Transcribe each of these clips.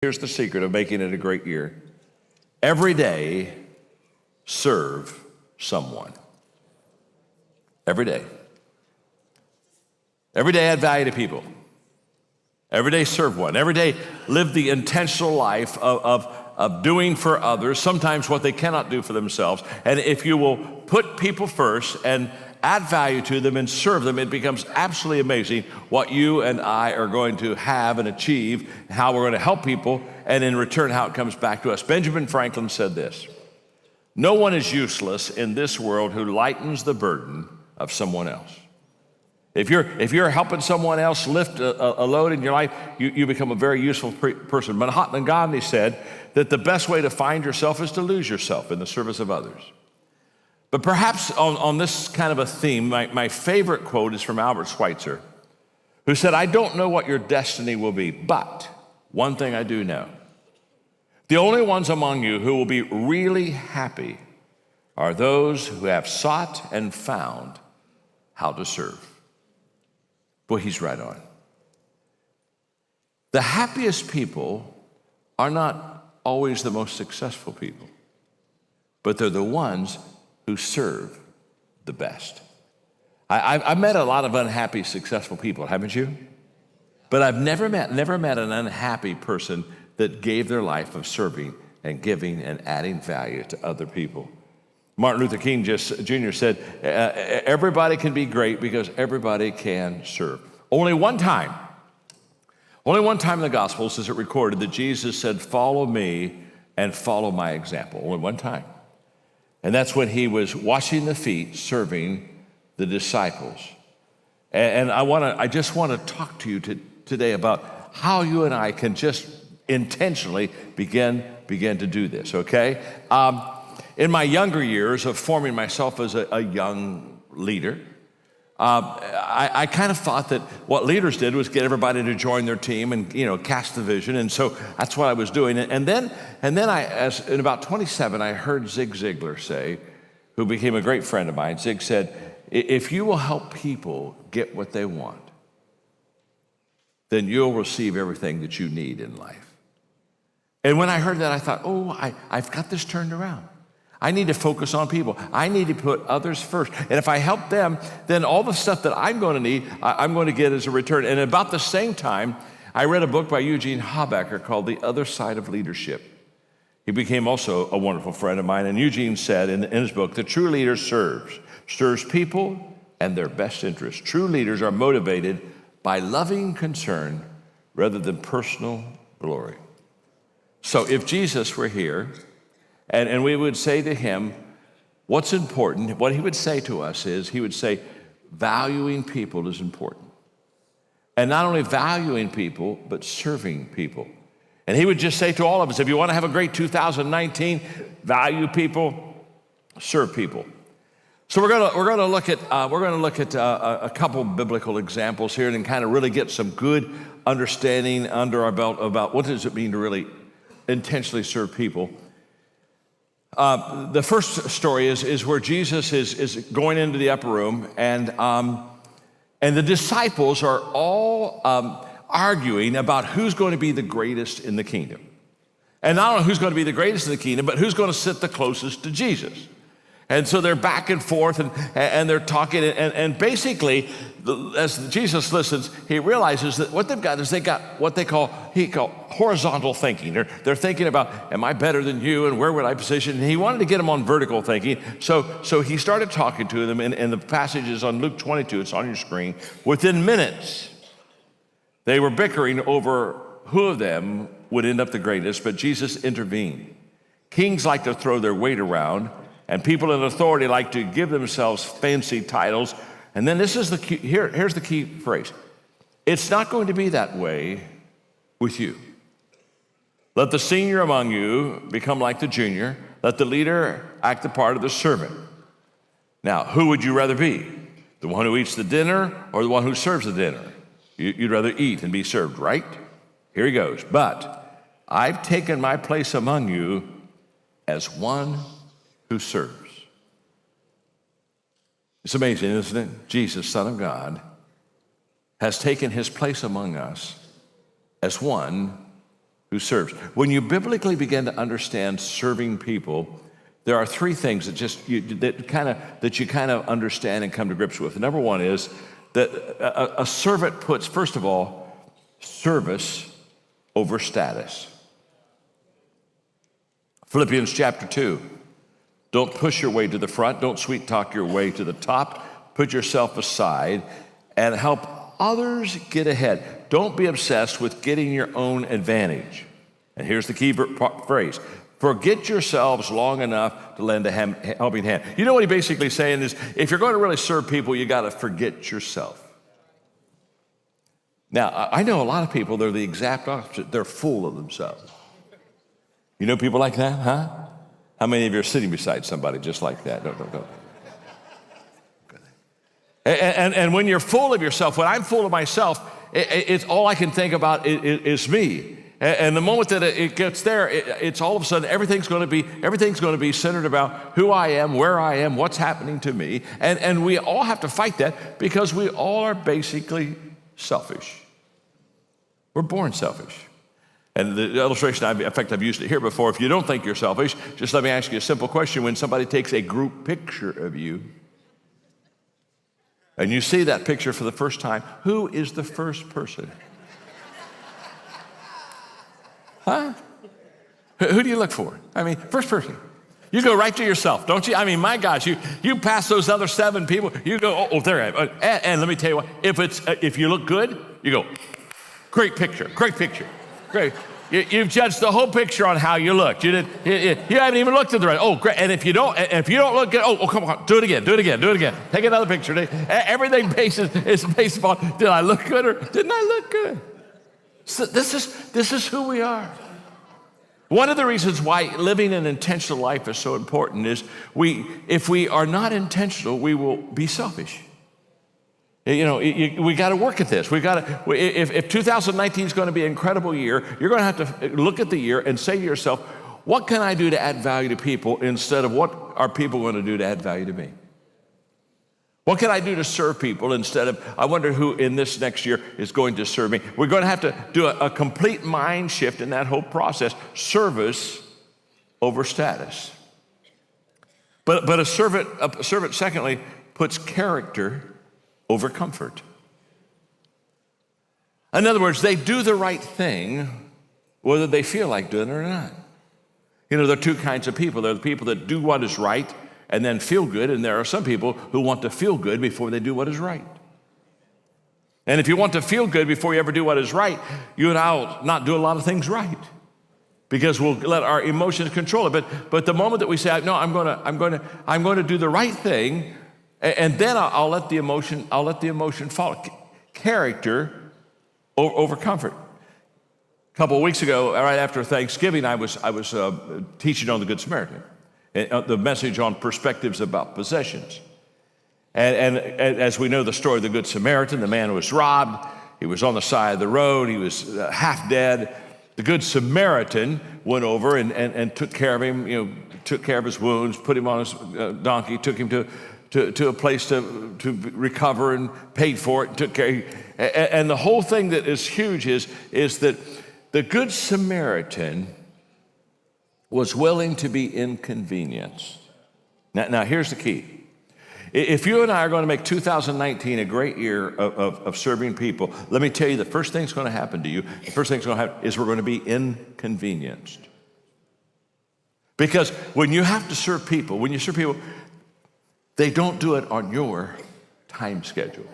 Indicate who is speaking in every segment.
Speaker 1: Here's the secret of making it a great year. Every day, serve someone. Every day. Every day add value to people. Every day serve one. Every day live the intentional life of doing for others, sometimes what they cannot do for themselves. And if you will put people first and add value to them and serve them, it becomes absolutely amazing what you and I are going to have and achieve, how we're going to help people, and in return, how it comes back to us. Benjamin Franklin said this: "No one is useless in this world who lightens the burden of someone else." If you're helping someone else lift a load in your life, you become a very useful person. Mahatma Gandhi said that the best way to find yourself is to lose yourself in the service of others. But perhaps on this kind of a theme, my favorite quote is from Albert Schweitzer, who said, "I don't know what your destiny will be, but one thing I do know. The only ones among you who will be really happy are those who have sought and found how to serve." Boy, he's right on. The happiest people are not always the most successful people, but they're the ones who serve the best. I've met a lot of unhappy, successful people, haven't you? But I've never met an unhappy person that gave their life of serving and giving and adding value to other people. Martin Luther King Jr. said, everybody can be great because everybody can serve. Only one time in the Gospels is it recorded that Jesus said, "Follow me and follow my example." Only one time. And that's when he was washing the feet, serving the disciples. And I just want to talk to you today about how you and I can just intentionally begin to do this, okay? In my younger years of forming myself as a young leader, I kind of thought that what leaders did was get everybody to join their team and, cast the vision. And so that's what I was doing. And then in about 27, I heard Zig Ziglar say, who became a great friend of mine. Zig said, "If you will help people get what they want, then you'll receive everything that you need in life." And when I heard that, I thought, I've got this turned around. I need to focus on people. I need to put others first. And if I help them, then all the stuff that I'm going to need, I'm going to get as a return. And about the same time, I read a book by Eugene Habacher called The Other Side of Leadership. He became also a wonderful friend of mine. And Eugene said in his book, "The true leader stirs people and their best interests. True leaders are motivated by loving concern rather than personal glory." So if Jesus were here, and we would say to him, what's important, what he would say to us is, he would say, valuing people is important. And not only valuing people, but serving people. And he would just say to all of us, if you want to have a great 2019, value people, serve people. So we're going to look at a couple biblical examples here and kind of really get some good understanding under our belt about what does it mean to really intentionally serve people. The first story is where Jesus is going into the upper room, and the disciples are all arguing about who's going to be the greatest in the kingdom. And not only who's going to be the greatest in the kingdom, but who's going to sit the closest to Jesus. And so they're back and forth, and they're talking, and basically, as Jesus listens, he realizes that what they've got is they got what he call horizontal thinking. They're thinking about, am I better than you, and where would I position? And he wanted to get them on vertical thinking, so he started talking to them, and the passage is on Luke 22, it's on your screen. Within minutes, they were bickering over who of them would end up the greatest, but Jesus intervened. Kings like to throw their weight around, and people in authority like to give themselves fancy titles. And then this is here's the key phrase. It's not going to be that way with you. Let the senior among you become like the junior. Let the leader act the part of the servant. Now, who would you rather be? The one who eats the dinner or the one who serves the dinner? You'd rather eat and be served, right? Here he goes. But I've taken my place among you as one who serves. It's amazing, isn't it? Jesus, Son of God, has taken his place among us as one who serves. When you biblically begin to understand serving people, there are three things that you kind of understand and come to grips with. Number one is that a servant puts, first of all, service over status. Philippians chapter 2. Don't push your way to the front. Don't sweet talk your way to the top. Put yourself aside and help others get ahead. Don't be obsessed with getting your own advantage. And here's the key phrase. Forget yourselves long enough to lend a helping hand. You know what he's basically saying is, if you're going to really serve people, you got to forget yourself. Now, I know a lot of people, they're the exact opposite. They're full of themselves. You know people like that, huh? How many of you are sitting beside somebody just like that? Don't. And when you're full of yourself, when I'm full of myself, it's all I can think about is me. And the moment that it gets there, it's all of a sudden everything's going to be centered about who I am, where I am, what's happening to me. And we all have to fight that because we all are basically selfish. We're born selfish. And the illustration, in fact, I've used it here before. If you don't think you're selfish, just let me ask you a simple question. When somebody takes a group picture of you, and you see that picture for the first time, who is the first person? Huh? Who do you look for? I mean, first person. You go right to yourself, don't you? I mean, my gosh, you pass those other 7 people, you go, oh, there I am. And let me tell you what, if you look good, you go, great picture, great. You've judged the whole picture on how you looked. You haven't even looked at the right. Oh, great. And if you don't look good, oh, come on, do it again. Take another picture. Everything is based upon, did I look good or didn't I look good? So this is who we are. One of the reasons why living an intentional life is so important is if we are not intentional, we will be selfish. You know, we got to work at this. If 2019 is going to be an incredible year, you're going to have to look at the year and say to yourself, what can I do to add value to people instead of what are people going to do to add value to me? What can I do to serve people instead of, I wonder who in this next year is going to serve me? We're going to have to do a complete mind shift in that whole process. Service over status. But a servant, secondly, puts character over comfort. In other words, they do the right thing whether they feel like doing it or not. You know, there are two kinds of people. There are the people that do what is right and then feel good, and there are some people who want to feel good before they do what is right. And if you want to feel good before you ever do what is right, you and I will not do a lot of things right because we'll let our emotions control it. But the moment that we say, no, I'm going to do the right thing, and then I'll let the emotion follow. Character over comfort. A couple of weeks ago, right after Thanksgiving, I was teaching on the Good Samaritan, the message on perspectives about possessions. And as we know the story of the Good Samaritan, the man was robbed. He was on the side of the road. He was half dead. The Good Samaritan went over and took care of him. Took care of his wounds, put him on his donkey, took him to a place to recover and paid for it, and took care. And the whole thing that is huge is that the Good Samaritan was willing to be inconvenienced. Now here's the key. If you and I are going to make 2019 a great year of serving people, let me tell you the first thing that's going to happen to you, the first thing that's going to happen is we're going to be inconvenienced. Because when you have to serve people, they don't do it on your time schedule.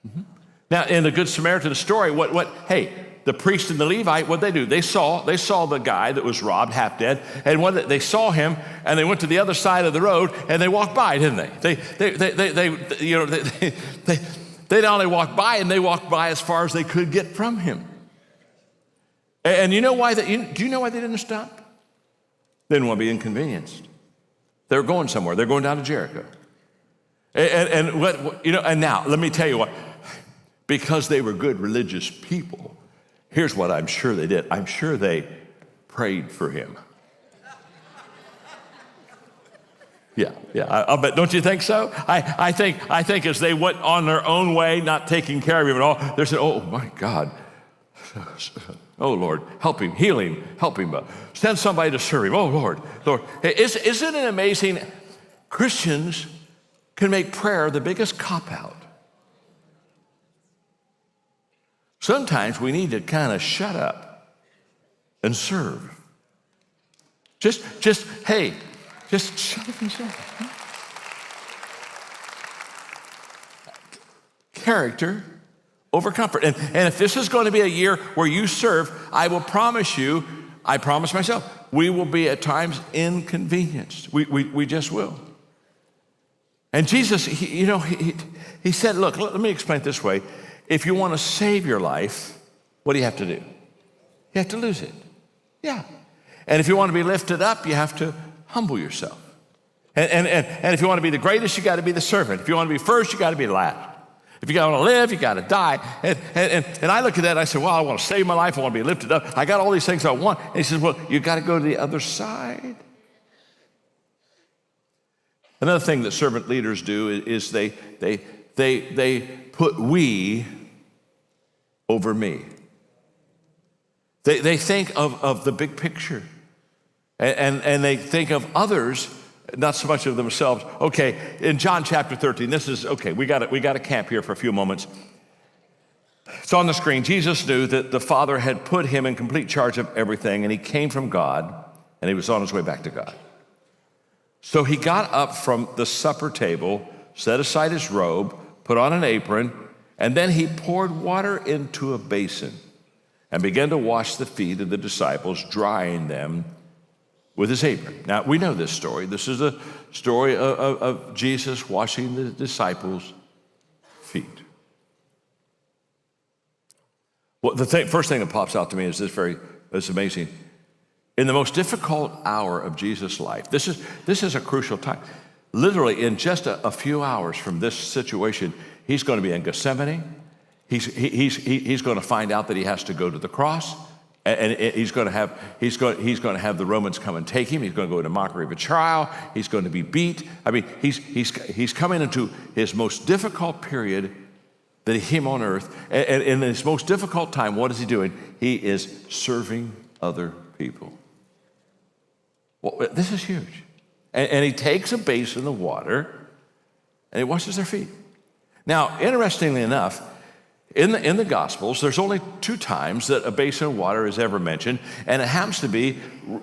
Speaker 1: Mm-hmm. Now, in the Good Samaritan story, the priest and the Levite, what they do? They saw the guy that was robbed, half dead, and they saw him, and they went to the other side of the road, and they walked by, didn't they? They not only walked by, and they walked by as far as they could get from him. And you know why? Do you know why they didn't stop? They didn't want to be inconvenienced. They were going somewhere. They're going down to Jericho. And now let me tell you what. Because they were good religious people, here's what I'm sure they did. I'm sure they prayed for him. Yeah, I'll bet. Don't you think so? I think as they went on their own way, not taking care of him at all, they said, "Oh my God, Oh, Lord, help him, heal him, help him. Send somebody to serve him. Oh, Lord, Lord. Isn't it amazing? Christians can make prayer the biggest cop-out. Sometimes we need to kind of shut up and serve. Just shut up and serve. Character over comfort. And if this is going to be a year where you serve, I will promise you, I promise myself, we will be at times inconvenienced. We just will. And Jesus, he said, look, let me explain it this way. If you want to save your life, what do you have to do? You have to lose it. Yeah. And if you want to be lifted up, you have to humble yourself. And if you want to be the greatest, you got to be the servant. If you want to be first, you got to be last. If you want to live, you got to die. And I look at that and I say, well, I want to save my life. I want to be lifted up. I got all these things I want. And he says, well, you got to go to the other side. Another thing that servant leaders do is they put we over me. They think of the big picture. And they think of others, not so much of themselves. Okay, in John chapter 13, this is, okay, we got to camp here for a few moments. It's on the screen. Jesus knew that the Father had put him in complete charge of everything, and he came from God, and he was on his way back to God. So he got up from the supper table, set aside his robe, put on an apron, and then he poured water into a basin and began to wash the feet of the disciples, drying them with his apron. Now, we know this story. This is a story of Jesus washing the disciples' feet. Well, first thing that pops out to me is it's amazing. In the most difficult hour of Jesus' life, this is a crucial time. Literally, in just a few hours from this situation, he's going to be in Gethsemane. He's going to find out that he has to go to the cross, and he's going to have the Romans come and take him. He's going to go into mockery of a trial. He's going to be beat. I mean, he's coming into his most difficult period that he came on earth. And in his most difficult time, what is he doing? He is serving other people. Well, this is huge. And he takes a basin of water and he washes their feet. Now, interestingly enough, in the Gospels, there's only 2 times that a basin of water is ever mentioned, and it happens to be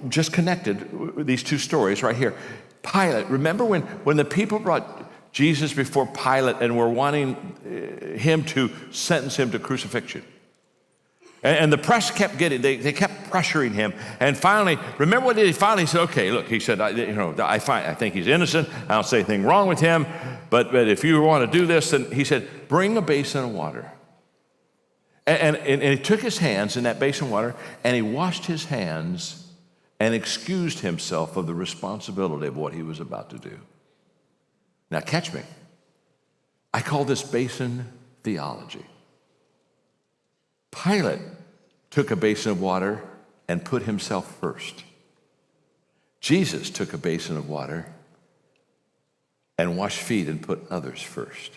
Speaker 1: just connected with these 2 stories right here. Pilate, remember when the people brought Jesus before Pilate and were wanting him to sentence him to crucifixion? And the press kept they kept pressuring him. And finally, remember what he finally said? Okay, look, he said, I think he's innocent. I don't say anything wrong with him. But if you want to do this, then he said, bring a basin of water. And he took his hands in that basin of water, and he washed his hands and excused himself of the responsibility of what he was about to do. Now, catch me. I call this basin theology. Pilate took a basin of water and put himself first. Jesus took a basin of water and washed feet and put others first.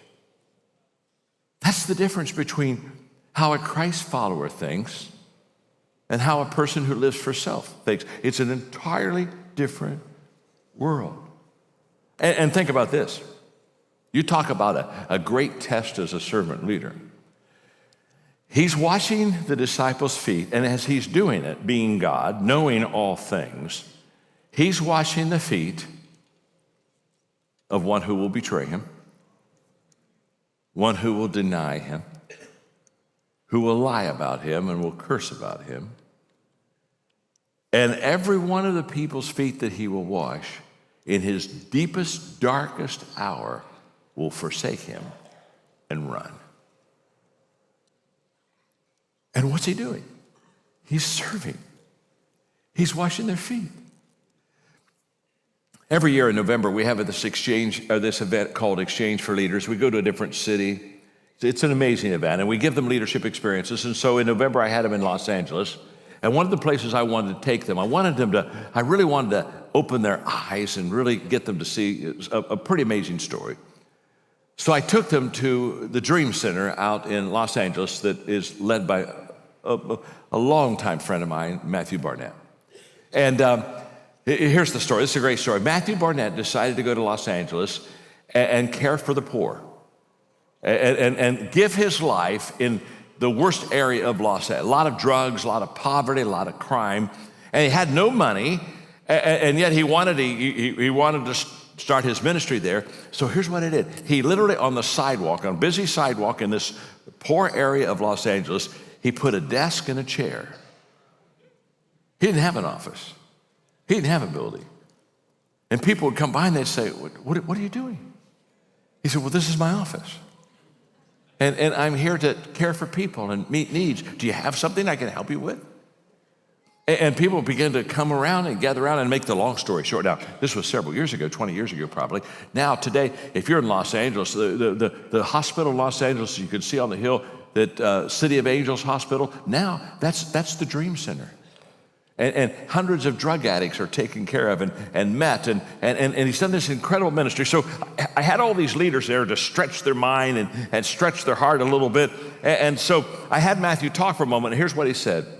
Speaker 1: That's the difference between how a Christ follower thinks and how a person who lives for self thinks. It's an entirely different world. And think about this. You talk about a great test as a servant leader. He's washing the disciples' feet, and as he's doing it, being God, knowing all things, he's washing the feet of one who will betray him, one who will deny him, who will lie about him and will curse about him. And every one of the people's feet that he will wash in his deepest, darkest hour will forsake him and run. And what's he doing? He's serving. He's washing their feet. Every year in November, we have this event called Exchange for Leaders. We go to a different city. It's an amazing event, and we give them leadership experiences. And so in November, I had them in Los Angeles. And one of the places I wanted to take them, I really wanted to open their eyes and really get them to see a pretty amazing story. So I took them to the Dream Center out in Los Angeles that is led by a longtime friend of mine, Matthew Barnett. And here's the story. This is a great story. Matthew Barnett decided to go to Los Angeles and care for the poor and give his life in the worst area of Los Angeles. A lot of drugs, a lot of poverty, a lot of crime. And he had no money, and yet he wanted to start his ministry there. So here's what he did. He literally on the sidewalk, on a busy sidewalk in this poor area of Los Angeles, he put a desk and a chair. He didn't have an office. He didn't have a building. And people would come by and they'd say, what are you doing? He said, well, this is my office. And I'm here to care for people and meet needs. Do you have something I can help you with? And people began to come around and gather around, and make the long story short. Now, this was several years ago, 20 years ago probably. Now, today, if you're in Los Angeles, the hospital in Los Angeles, you can see on the hill that City of Angels Hospital, now that's the Dream Center. And hundreds of drug addicts are taken care of and met, and he's done this incredible ministry. So I had all these leaders there to stretch their mind and stretch their heart a little bit. And so I had Matthew talk for a moment, and here's what he said.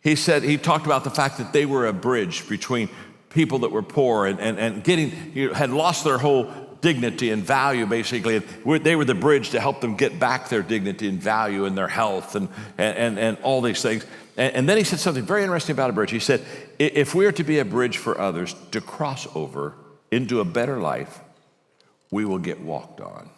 Speaker 1: He talked about the fact that they were a bridge between people that were poor and had lost their whole dignity and value, basically. And they were the bridge to help them get back their dignity and value and their health and all these things. And then he said something very interesting about a bridge. He said, if we are to be a bridge for others to cross over into a better life, we will get walked on.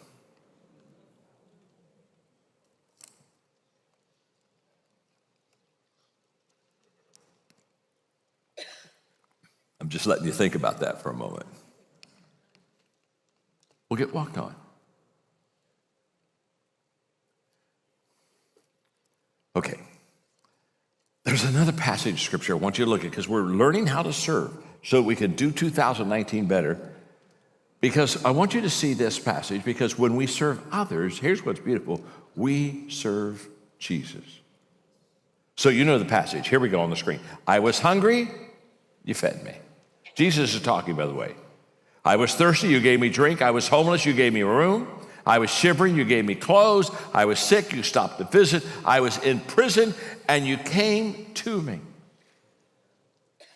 Speaker 1: I'm just letting you think about that for a moment. We'll get walked on. Okay. There's another passage of scripture I want you to look at, because we're learning how to serve so we can do 2019 better. Because I want you to see this passage, because when we serve others, here's what's beautiful. We serve Jesus. So you know the passage. Here we go on the screen. I was hungry, you fed me. Jesus is talking, by the way. I was thirsty, you gave me drink. I was homeless, you gave me room. I was shivering, you gave me clothes. I was sick, you stopped to visit. I was in prison, and you came to me.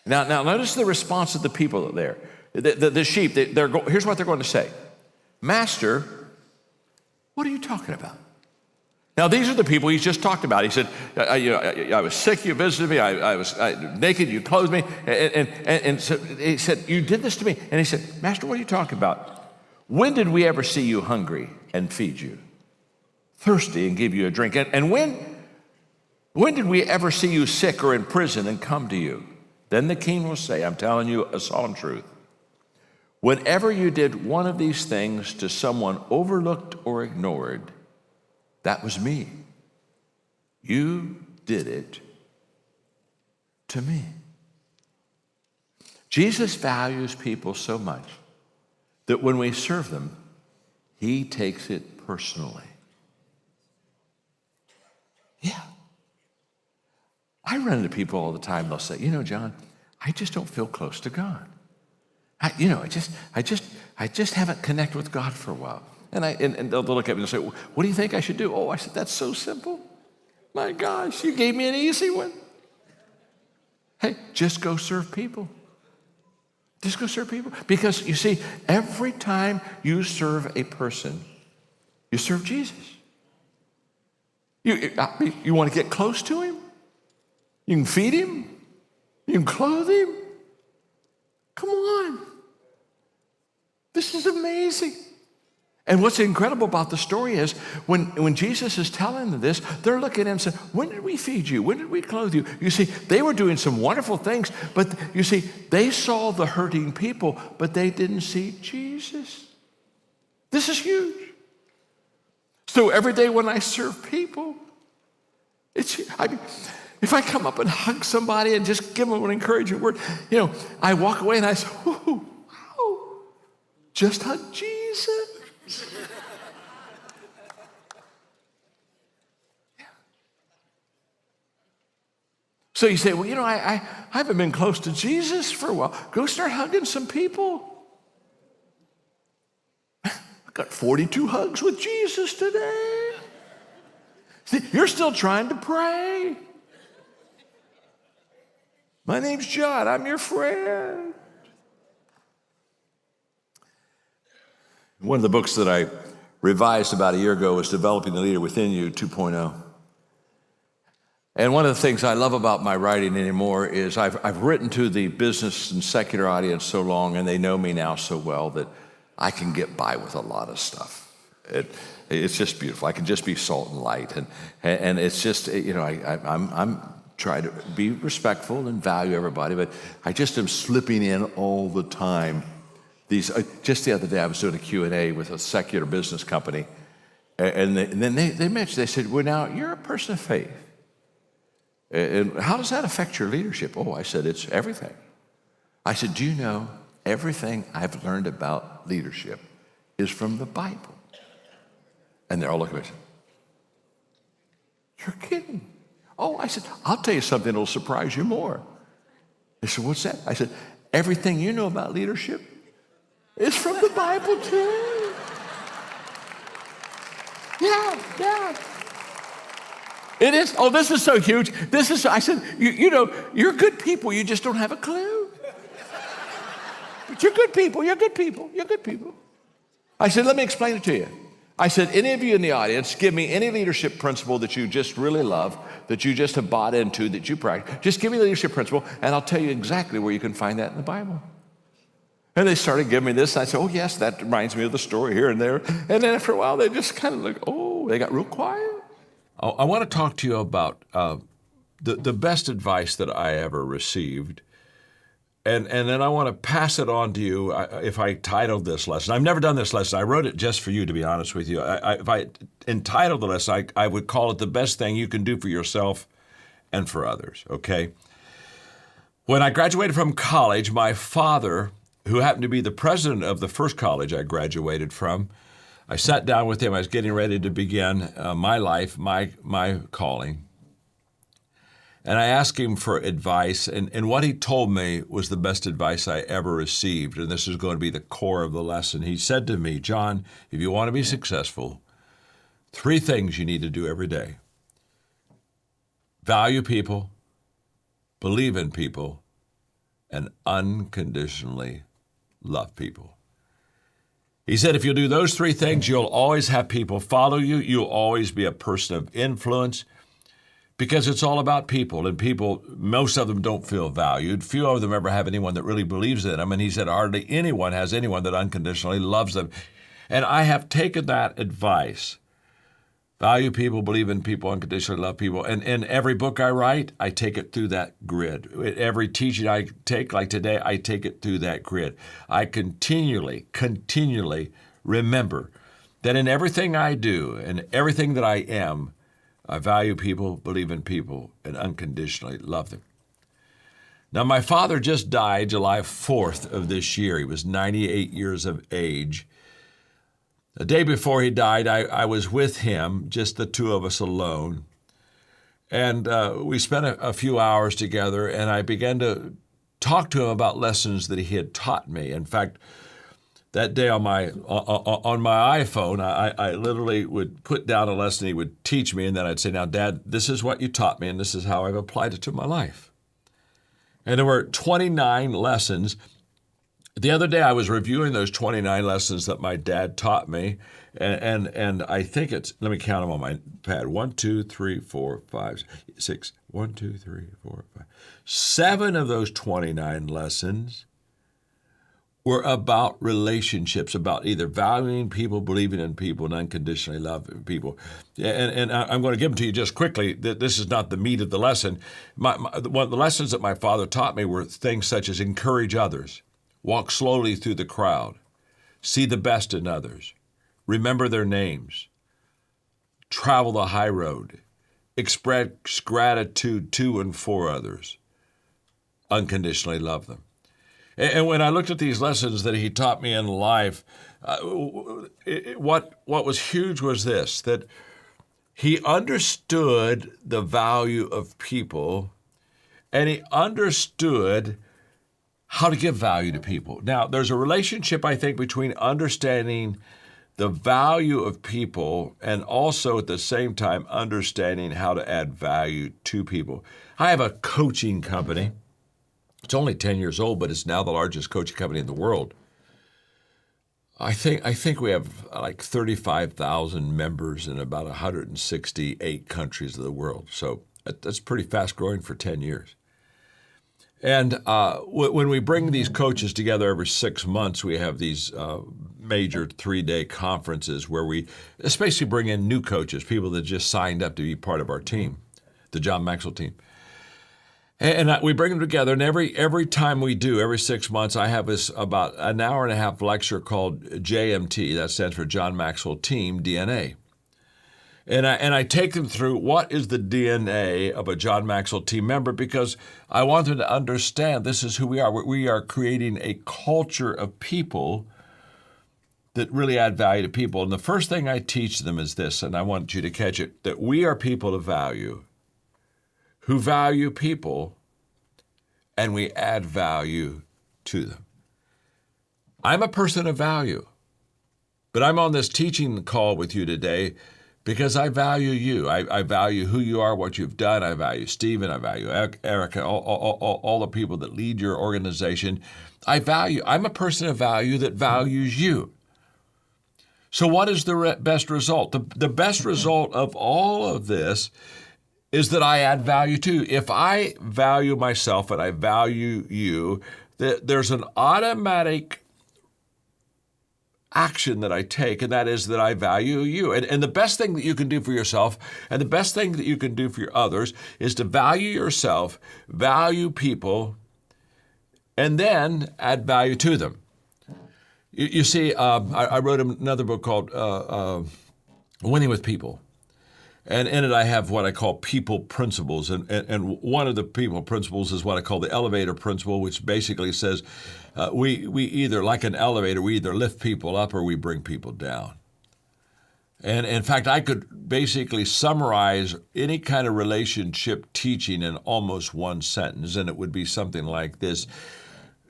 Speaker 1: Now notice the response of the people there. The sheep, here's what they're going to say. Master, what are you talking about? Now, these are the people he's just talked about. He said, I was sick, you visited me. I was naked, you clothed me. And so he said, you did this to me. And he said, Master, what are you talking about? When did we ever see you hungry and feed you? Thirsty and give you a drink? And when did we ever see you sick or in prison and come to you? Then the king will say, I'm telling you a solemn truth. Whenever you did one of these things to someone overlooked or ignored, that was me. You did it to me. Jesus values people so much that when we serve them, he takes it personally. Yeah. I run into people all the time. They'll say, John, I just don't feel close to God. I just haven't connected with God for a while. And they'll look at me and say, what do you think I should do? Oh, I said, that's so simple. My gosh, you gave me an easy one. Hey, just go serve people. Just go serve people. Because you see, every time you serve a person, you serve Jesus. You want to get close to him? You can feed him. You can clothe him. Come on. This is amazing. And what's incredible about the story is when Jesus is telling them this, they're looking at him and saying, when did we feed you? When did we clothe you? You see, they were doing some wonderful things, but you see, they saw the hurting people, but they didn't see Jesus. This is huge. So every day when I serve people, if I come up and hug somebody and just give them an encouraging word, I walk away and I say, wow, just hug Jesus. So you say, well, I haven't been close to Jesus for a while. Go start hugging some people. I got 42 hugs with Jesus today. See, you're still trying to pray. My name's John. I'm your friend. One of the books that I revised about a year ago was Developing the Leader Within You 2.0. And one of the things I love about my writing anymore is I've written to the business and secular audience so long, and they know me now so well that I can get by with a lot of stuff. It's just beautiful. I can just be salt and light, and it's just, I'm trying to be respectful and value everybody, but I just am slipping in all the time. Just the other day, I was doing a Q&A with a secular business company, and then they mentioned, they said, well, now, you're a person of faith. And how does that affect your leadership? Oh, I said, it's everything. I said, do you know everything I've learned about leadership is from the Bible? And they're all looking at me. You're kidding. Oh, I said, I'll tell you something that'll surprise you more. They said, what's that? I said, everything you know about leadership is from the Bible too. Yeah. It is. Oh, this is so huge. I said, you're good people. You just don't have a clue. But you're good people. I said, let me explain it to you. I said, any of you in the audience, give me any leadership principle that you just really love, that you just have bought into, that you practice. Just give me the leadership principle, and I'll tell you exactly where you can find that in the Bible. And they started giving me this. And I said, oh, yes, that reminds me of the story here and there. And then after a while, they just kind of they got real quiet. I want to talk to you about the best advice that I ever received. And then I want to pass it on to you if I titled this lesson. I've never done this lesson. I wrote it just for you, to be honest with you. If I entitled the lesson, I would call it the best thing you can do for yourself and for others, okay? When I graduated from college, my father, who happened to be the president of the first college I graduated from, I sat down with him. I was getting ready to begin my life, my calling. And I asked him for advice, and what he told me was the best advice I ever received, and this is going to be the core of the lesson. He said to me, John, if you want to be successful, 3 things you need to do every day. Value people, believe in people, and unconditionally love people. He said, if you'll do those 3 things, you'll always have people follow you. You'll always be a person of influence, because it's all about people. And people, most of them don't feel valued. Few of them ever have anyone that really believes in them. And he said, hardly anyone has anyone that unconditionally loves them. And I have taken that advice. Value people, believe in people, unconditionally love people. And in every book I write, I take it through that grid. Every teaching I take, like today, I take it through that grid. I continually remember that in everything I do and everything that I am, I value people, believe in people, and unconditionally love them. Now, my father just died July 4th of this year. He was 98 years of age. The day before he died, I was with him, just the 2 of us alone. And we spent a few hours together, and I began to talk to him about lessons that he had taught me. In fact, that day on my iPhone, I literally would put down a lesson he would teach me, and then I'd say, now, Dad, this is what you taught me, and this is how I've applied it to my life. And there were 29 lessons. The other day, I was reviewing those 29 lessons that my dad taught me, and I think it's, let me count them on my pad, 1, 2, 3, 4, 5, 6, 1, 2, 3, 4, 5. 7 of those 29 lessons were about relationships, about either valuing people, believing in people, and unconditionally loving people. And I'm going to give them to you just quickly. This is not the meat of the lesson. One of the lessons that my father taught me were things such as encourage others, walk slowly through the crowd, see the best in others, remember their names, travel the high road, express gratitude to and for others, unconditionally love them. And when I looked at these lessons that he taught me in life, what was huge was this, that he understood the value of people, and he understood how to give value to people. Now, there's a relationship, I think, between understanding
Speaker 2: the value of people, and also at the same time understanding how to add value to people. I have a coaching company. It's only 10 years old, but it's now the largest coaching company in the world. I think we have like 35,000 members in about 168 countries of the world. So that's pretty fast growing for 10 years. And when we bring these coaches together every 6 months, we have these major 3-day conferences where we especially bring in new coaches, people that just signed up to be part of our team, the John Maxwell team. And we bring them together, and every time we do, every 6 months, I have this about an hour and a half lecture called JMT. That stands for John Maxwell Team DNA. And I take them through what is the DNA of a John Maxwell team member, because I want them to understand this is who we are. We are creating a culture of people that really add value to people. And the first thing I teach them is this, and I want you to catch it, that we are people of value who value people, and we add value to them. I'm a person of value, but I'm on this teaching call with you today because I value you. I value who you are, what you've done. I value Stephen. I value Erica, all the people that lead your organization. I'm a person of value that values you. So what is the best result? The best result of all of this is that I add value too. If I value myself and I value you, there's an automatic action that I take, and that is that I value you. And the best thing that you can do for yourself and the best thing that you can do for your others is to value yourself, value people, and then add value to them. You see, I wrote another book called Winning with People. And in it, I have what I call people principles. And one of the people principles is what I call the elevator principle, which basically says we either, like an elevator, we either lift people up or we bring people down. And in fact, I could basically summarize any kind of relationship teaching in almost one sentence, and it would be something like this.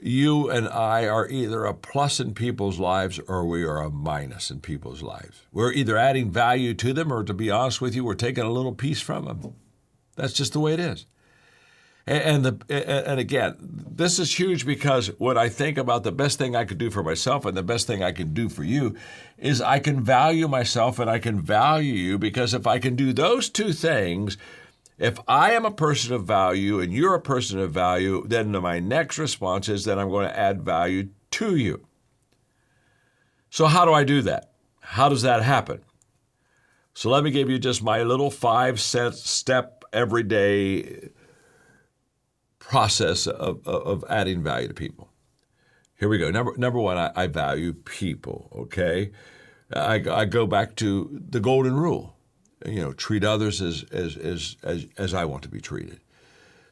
Speaker 2: You and I are either a plus in people's lives or we are a minus in people's lives. We're either adding value to them, or to be honest with you, we're taking a little piece from them. That's just the way it is. And again, this is huge, because when I think about the best thing I could do for myself and the best thing I can do for you is I can value myself and I can value you, because if I can do those two things, if I am a person of value and you're a person of value, then my next response is that I'm going to add value to you. So how do I do that? How does that happen? So let me give you just my little 5-step everyday process of adding value to people. Here we go. Number one, I value people, okay? I go back to the golden rule. Treat others as I want to be treated.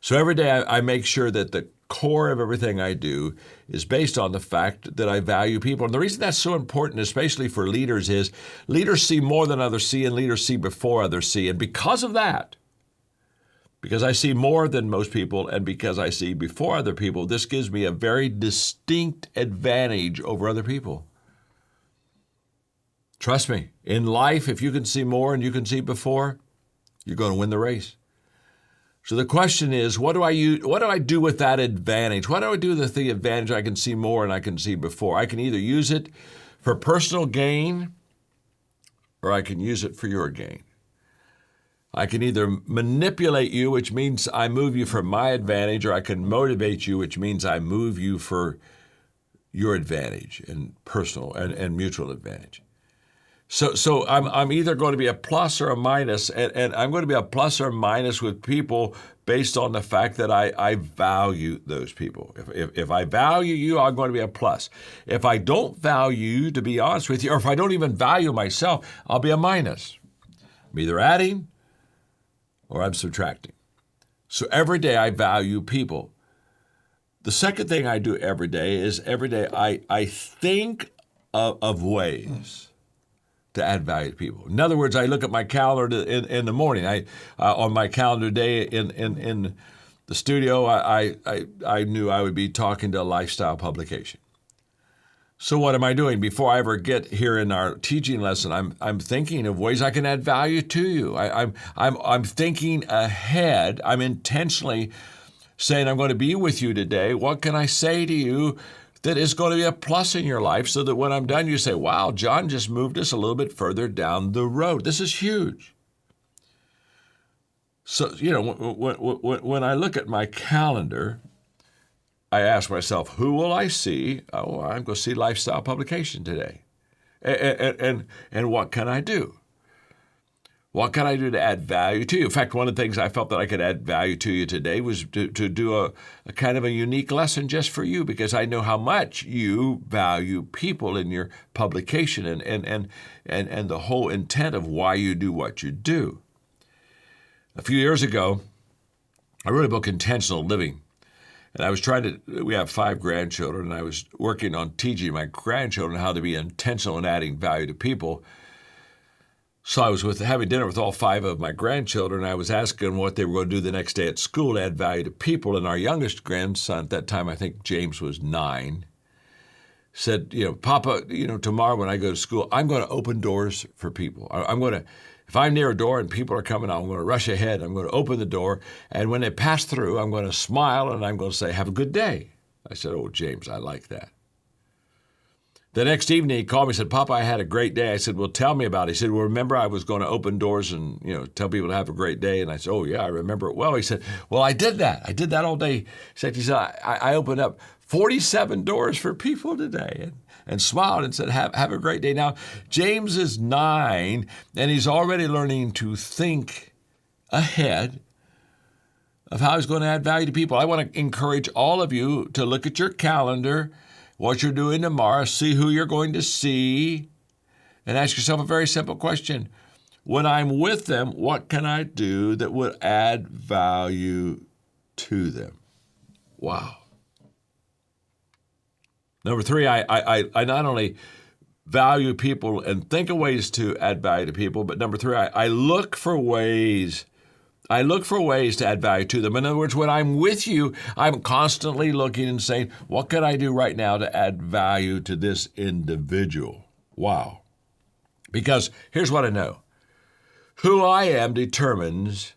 Speaker 2: So every day I make sure that the core of everything I do is based on the fact that I value people. And the reason that's so important, especially for leaders, is leaders see more than others see, and leaders see before others see. And because of that, because I see more than most people and because I see before other people, this gives me a very distinct advantage over other people. Trust me, in life, if you can see more and you can see before, you're going to win the race. So the question is, what do I do with that advantage? What do I do with the advantage I can see more and I can see before? I can either use it for personal gain or I can use it for your gain. I can either manipulate you, which means I move you for my advantage, or I can motivate you, which means I move you for your advantage and personal and mutual advantage. So I'm either going to be a plus or a minus, and I'm going to be a plus or a minus with people based on the fact that I value those people. If I value you, I'm going to be a plus. If I don't value you, to be honest with you, or if I don't even value myself, I'll be a minus. I'm either adding or I'm subtracting. So every day I value people. The second thing I do every day is I think of ways to add value to people. In other words, I look at my calendar in the morning. On my calendar day in the studio, I knew I would be talking to a lifestyle publication. So what am I doing? Before I ever get here in our teaching lesson, I'm thinking of ways I can add value to you. I'm thinking ahead. I'm intentionally saying I'm going to be with you today. What can I say to you that is going to be a plus in your life so that when I'm done, you say, wow, John just moved us a little bit further down the road. This is huge. So, when I look at my calendar, I ask myself, who will I see? Oh, I'm going to see Lifestyle Publication today. And what can I do? What can I do to add value to you? In fact, one of the things I felt that I could add value to you today was to do a kind of a unique lesson just for you, because I know how much you value people in your publication and the whole intent of why you do what you do. A few years ago, I wrote a book, Intentional Living. And I was we have 5 grandchildren, and I was working on teaching my grandchildren how to be intentional in adding value to people. So I was having dinner with all 5 of my grandchildren. I was asking what they were going to do the next day at school to add value to people. And our youngest grandson, at that time, I think James was 9, said, Papa, tomorrow when I go to school, I'm going to open doors for people. If I'm near a door and people are coming, I'm going to rush ahead. I'm going to open the door. And when they pass through, I'm going to smile and I'm going to say, have a good day. I said, oh, James, I like that. The next evening, he called me and said, Papa, I had a great day. I said, well, tell me about it. He said, well, remember I was going to open doors and, tell people to have a great day. And I said, oh, yeah, I remember it well. He said, well, I did that. I did that all day. He said, I opened up 47 doors for people today. And smiled and said, have a great day. Now, James is 9, and he's already learning to think ahead of how he's going to add value to people. I want to encourage all of you to look at your calendar, what you're doing tomorrow, see who you're going to see, and ask yourself a very simple question. When I'm with them, what can I do that would add value to them? Wow. Number 3, I not only value people and think of ways to add value to people, but number 3, I look for ways to add value to them. In other words, when I'm with you, I'm constantly looking and saying, what can I do right now to add value to this individual? Wow. Because here's what I know. Who I am determines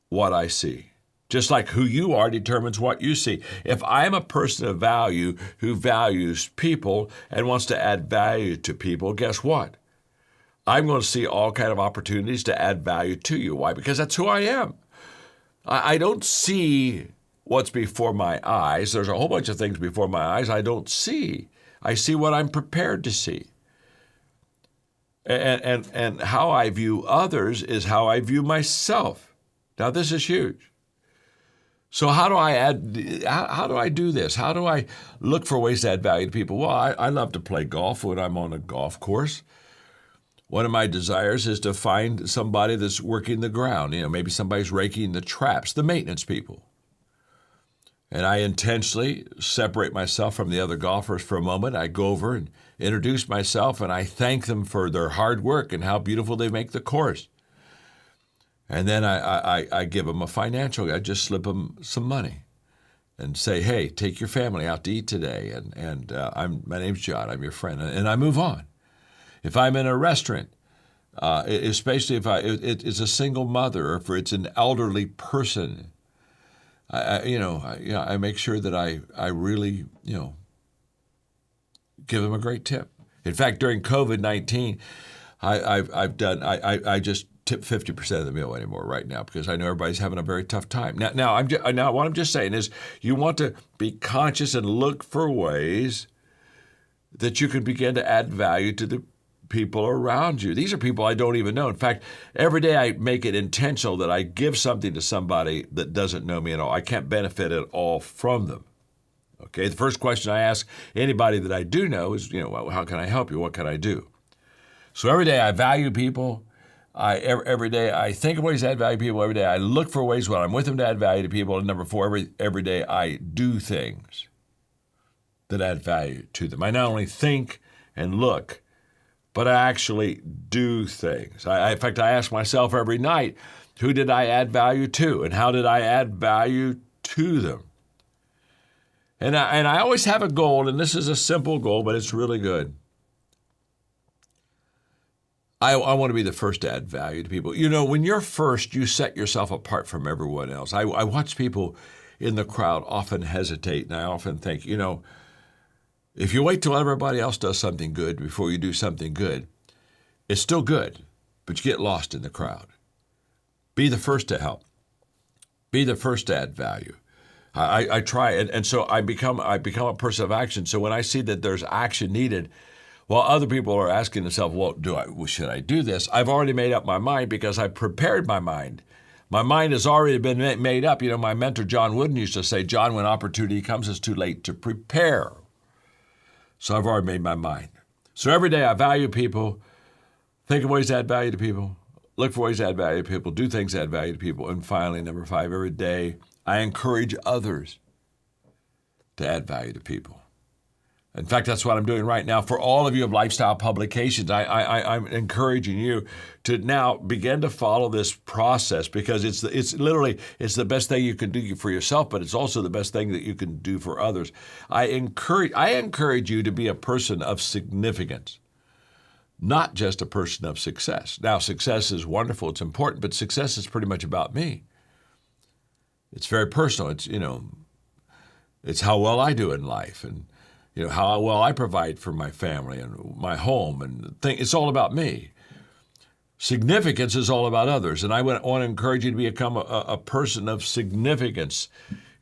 Speaker 2: what I see. Just like who you are determines what you see. If I'm a person of value who values people and wants to add value to people, guess what? I'm going to see all kinds of opportunities to add value to you. Why? Because that's who I am. I don't see what's before my eyes. There's a whole bunch of things before my eyes I don't see. I see what I'm prepared to see. And how I view others is how I view myself. Now, this is huge. So how do I do this? How do I look for ways to add value to people? Well, I love to play golf when I'm on a golf course. One of my desires is to find somebody that's working the ground. Maybe somebody's raking the traps, the maintenance people. And I intentionally separate myself from the other golfers for a moment. I go over and introduce myself, and I thank them for their hard work and how beautiful they make the course. And then I give them a financial, I just slip them some money and say, hey, take your family out to eat today. And my name's John, I'm your friend. And I move on. If I'm in a restaurant, especially if it's a single mother or if it's an elderly person, I make sure that I really, give them a great tip. In fact, during COVID-19, I just tip 50% of the meal anymore right now because I know everybody's having a very tough time. Now what I'm just saying is you want to be conscious and look for ways that you can begin to add value to the people around you. These are people I don't even know. In fact, every day I make it intentional that I give something to somebody that doesn't know me at all. I can't benefit at all from them. Okay, the first question I ask anybody that I do know is, how can I help you? What can I do? So every day I value people. Every day I think of ways to add value to people. Every day I look for ways when I'm with them to add value to people. And number 4, every day I do things that add value to them. I not only think and look, but I actually do things. In fact, I ask myself every night, who did I add value to? And how did I add value to them? And I always have a goal, and this is a simple goal, but it's really good. I want to be the first to add value to people. You know, when you're first, you set yourself apart from everyone else. I watch people in the crowd often hesitate, and I often think, you know, if you wait till everybody else does something good before you do something good, it's still good, but you get lost in the crowd. Be the first to help. Be the first to add value. I try, and so I become a person of action. So when I see that there's action needed, while other people are asking themselves, well, should I do this? I've already made up my mind because I prepared my mind. My mind has already been made up. You know, my mentor, John Wooden, used to say, John, when opportunity comes, it's too late to prepare. So I've already made my mind. So every day I value people, think of ways to add value to people, look for ways to add value to people, do things that add value to people. And finally, number 5, every day I encourage others to add value to people. In fact, that's what I'm doing right now. For all of you of Lifestyle Publications, I'm encouraging you to now begin to follow this process, because it's the best thing you can do for yourself, but it's also the best thing that you can do for others. I encourage you to be a person of significance, not just a person of success. Now, success is wonderful, it's important, but success is pretty much about me. It's very personal. It's how well I do in life, and how well I provide for my family and my home, and it's all about me. Significance is all about others, and I want to encourage you to become a person of significance.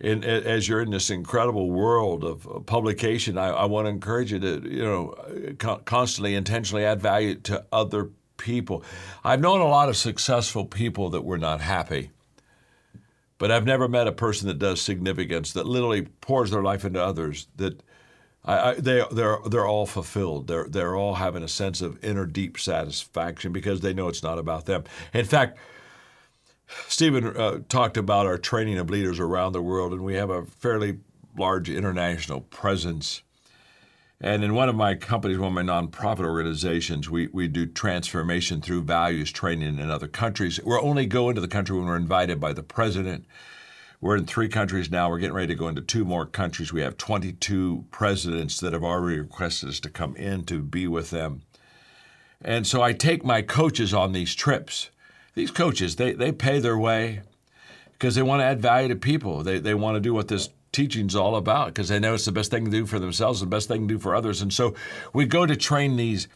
Speaker 2: As you're in this incredible world of publication, I want to encourage you to constantly, intentionally add value to other people. I've known a lot of successful people that were not happy, but I've never met a person that does significance, that literally pours their life into others, that they're all fulfilled. They're all having a sense of inner deep satisfaction because they know it's not about them. In fact, Stephen talked about our training of leaders around the world, and we have a fairly large international presence. And in one of my companies, one of my nonprofit organizations, we do transformation through values training in other countries. We're only going to the country when we're invited by the president. We're in 3 countries now. We're getting ready to go into 2 more countries. We have 22 presidents that have already requested us to come in to be with them. And so I take my coaches on these trips. These coaches, they pay their way because they want to add value to people. They want to do what this teaching's all about because they know it's the best thing to do for themselves, the best thing to do for others. And so we go to train these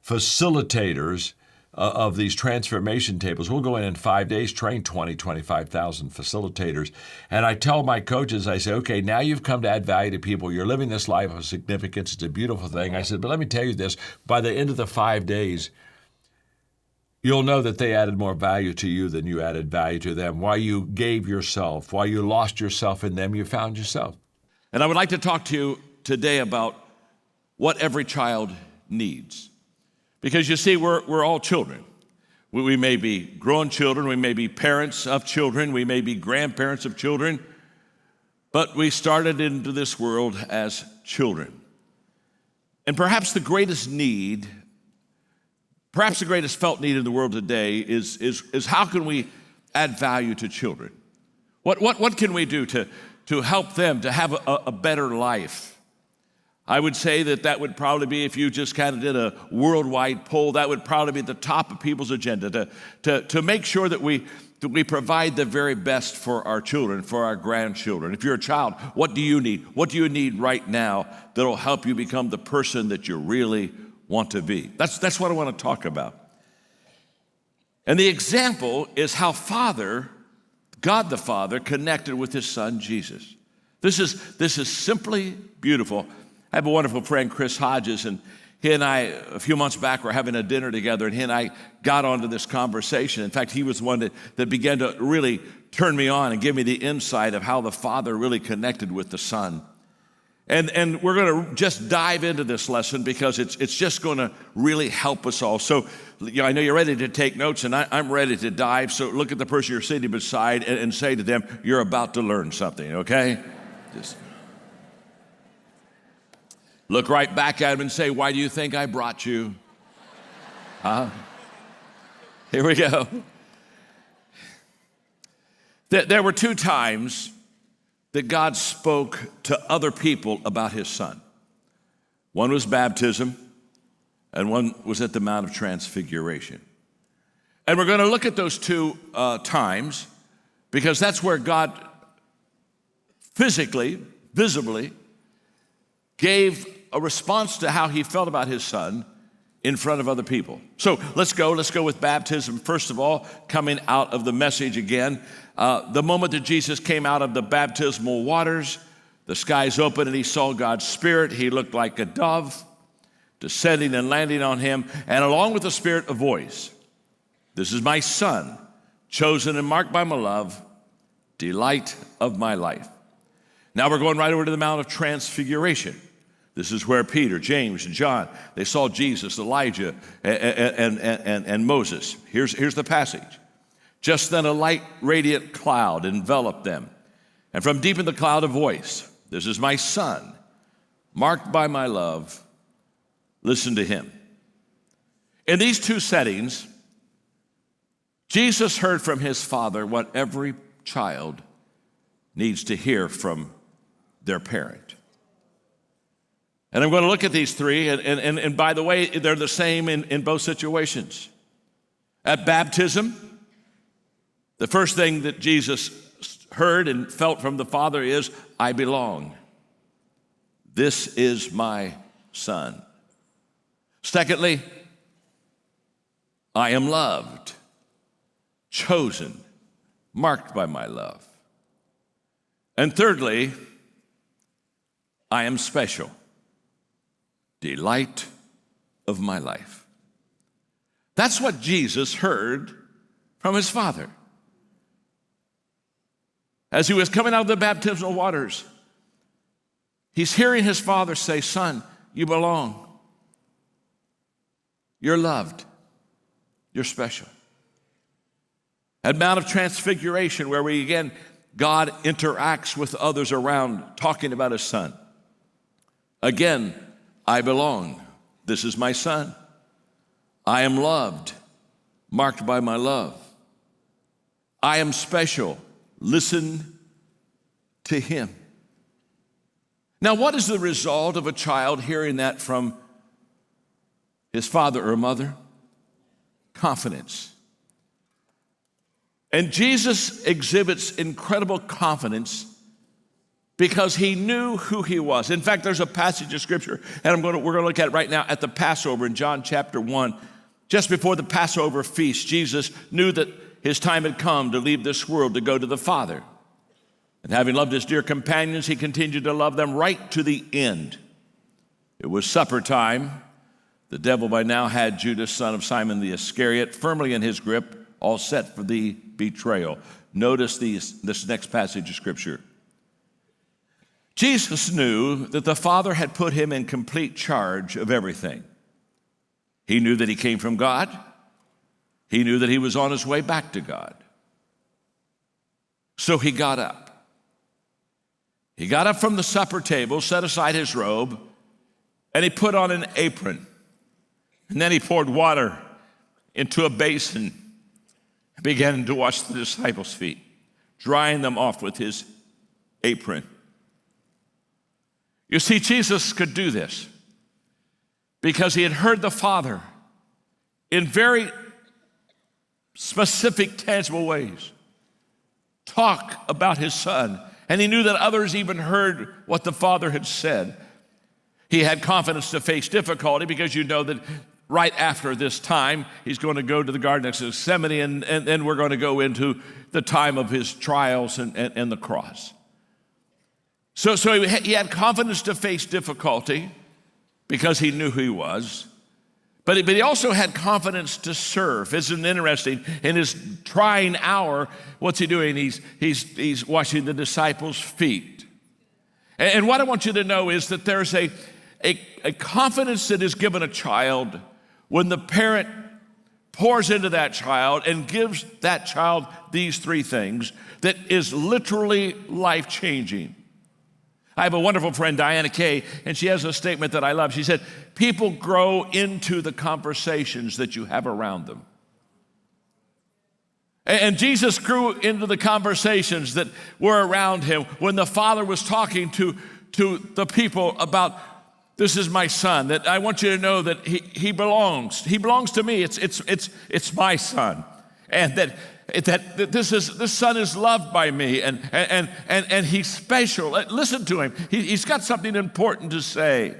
Speaker 2: facilitators of these transformation tables. We'll go in 5 days, train 25,000 facilitators. And I tell my coaches, I say, okay, now you've come to add value to people. You're living this life of significance. It's a beautiful thing. I said, but let me tell you this, by the end of the 5 days, you'll know that they added more value to you than you added value to them. While you gave yourself, while you lost yourself in them, you found yourself.
Speaker 1: And I would like to talk to you today about what every child needs. Because you see, we're all children. We may be grown children, we may be parents of children, we may be grandparents of children, but we started into this world as children. And perhaps the greatest need, perhaps the greatest felt need in the world today is how can we add value to children? What can we do to help them to have a better life? I would say that would probably be, if you just kind of did a worldwide poll, that would probably be at the top of people's agenda to make sure that we provide the very best for our children, for our grandchildren. If you're a child, what do you need? What do you need right now that'll help you become the person that you really want to be? That's what I want to talk about. And the example is how God the Father connected with his son Jesus. This is simply beautiful. I have a wonderful friend, Chris Hodges, and he and I, a few months back, were having a dinner together, and he and I got onto this conversation. In fact, he was one that began to really turn me on and give me the insight of how the Father really connected with the Son. And we're going to just dive into this lesson because it's just going to really help us all. So, I know you're ready to take notes, and I'm ready to dive. So look at the person you're sitting beside and say to them, you're about to learn something, okay? Just look right back at him and say, why do you think I brought you? Here we go. There were 2 times that God spoke to other people about his son. One was baptism, and one was at the Mount of Transfiguration. And we're going to look at those two times because that's where God physically, visibly, gave a response to how he felt about his son in front of other people. So let's go with baptism. First of all, coming out of the message again, the moment that Jesus came out of the baptismal waters, the skies opened and he saw God's Spirit. He looked like a dove descending and landing on him, and along with the Spirit, a voice. This is my son, chosen and marked by my love, delight of my life. Now we're going right over to the Mount of Transfiguration. This is where Peter, James, and John, they saw Jesus, Elijah, and Moses. Here's the passage. Just then a light, radiant cloud enveloped them, and from deep in the cloud a voice. This is my son, marked by my love. Listen to him. In these two settings, Jesus heard from his Father what every child needs to hear from their parent. And I'm going to look at these three, and by the way, they're the same in both situations. At baptism, the first thing that Jesus heard and felt from the Father is, I belong. This is my son. Secondly, I am loved, chosen, marked by my love. And thirdly, I am special, delight of my life. That's what Jesus heard from his Father. As he was coming out of the baptismal waters, he's hearing his Father say, son, you belong. You're loved. You're special. At Mount of Transfiguration, where God interacts with others around, talking about his son. Again, I belong. This is my son. I am loved, marked by my love. I am special. Listen to him. Now, what is the result of a child hearing that from his father or mother? Confidence. And Jesus exhibits incredible confidence because he knew who he was. In fact, there's a passage of scripture, and we're going to look at it right now at the Passover in John chapter 1. Just before the Passover feast, Jesus knew that his time had come to leave this world to go to the Father. And having loved his dear companions, he continued to love them right to the end. It was supper time. The devil by now had Judas, son of Simon the Iscariot, firmly in his grip, all set for the betrayal. Notice this next passage of scripture. Jesus knew that the Father had put him in complete charge of everything. He knew that he came from God. He knew that he was on his way back to God. So he got up. He got up from the supper table, set aside his robe, and he put on an apron. And then he poured water into a basin and began to wash the disciples' feet, drying them off with his apron. You see, Jesus could do this because he had heard the Father in very specific, tangible ways talk about his son. And he knew that others even heard what the Father had said. He had confidence to face difficulty because you know that right after this time, he's going to go to the Garden of Gethsemane, and then we're going to go into the time of his trials and the cross. So he had confidence to face difficulty because he knew who he was. But he also had confidence to serve. Isn't it interesting? In his trying hour, what's he doing? He's washing the disciples' feet. And what I want you to know is that there's a confidence that is given a child when the parent pours into that child and gives that child these three things that is literally life-changing. I have a wonderful friend, Diana Kay, and she has a statement that I love. She said, people grow into the conversations that you have around them. And Jesus grew into the conversations that were around him when the Father was talking to the people about, this is my son, that I want you to know that he belongs. He belongs to me. It's my son. And that this son is loved by me, and he's special. Listen to him. He's got something important to say.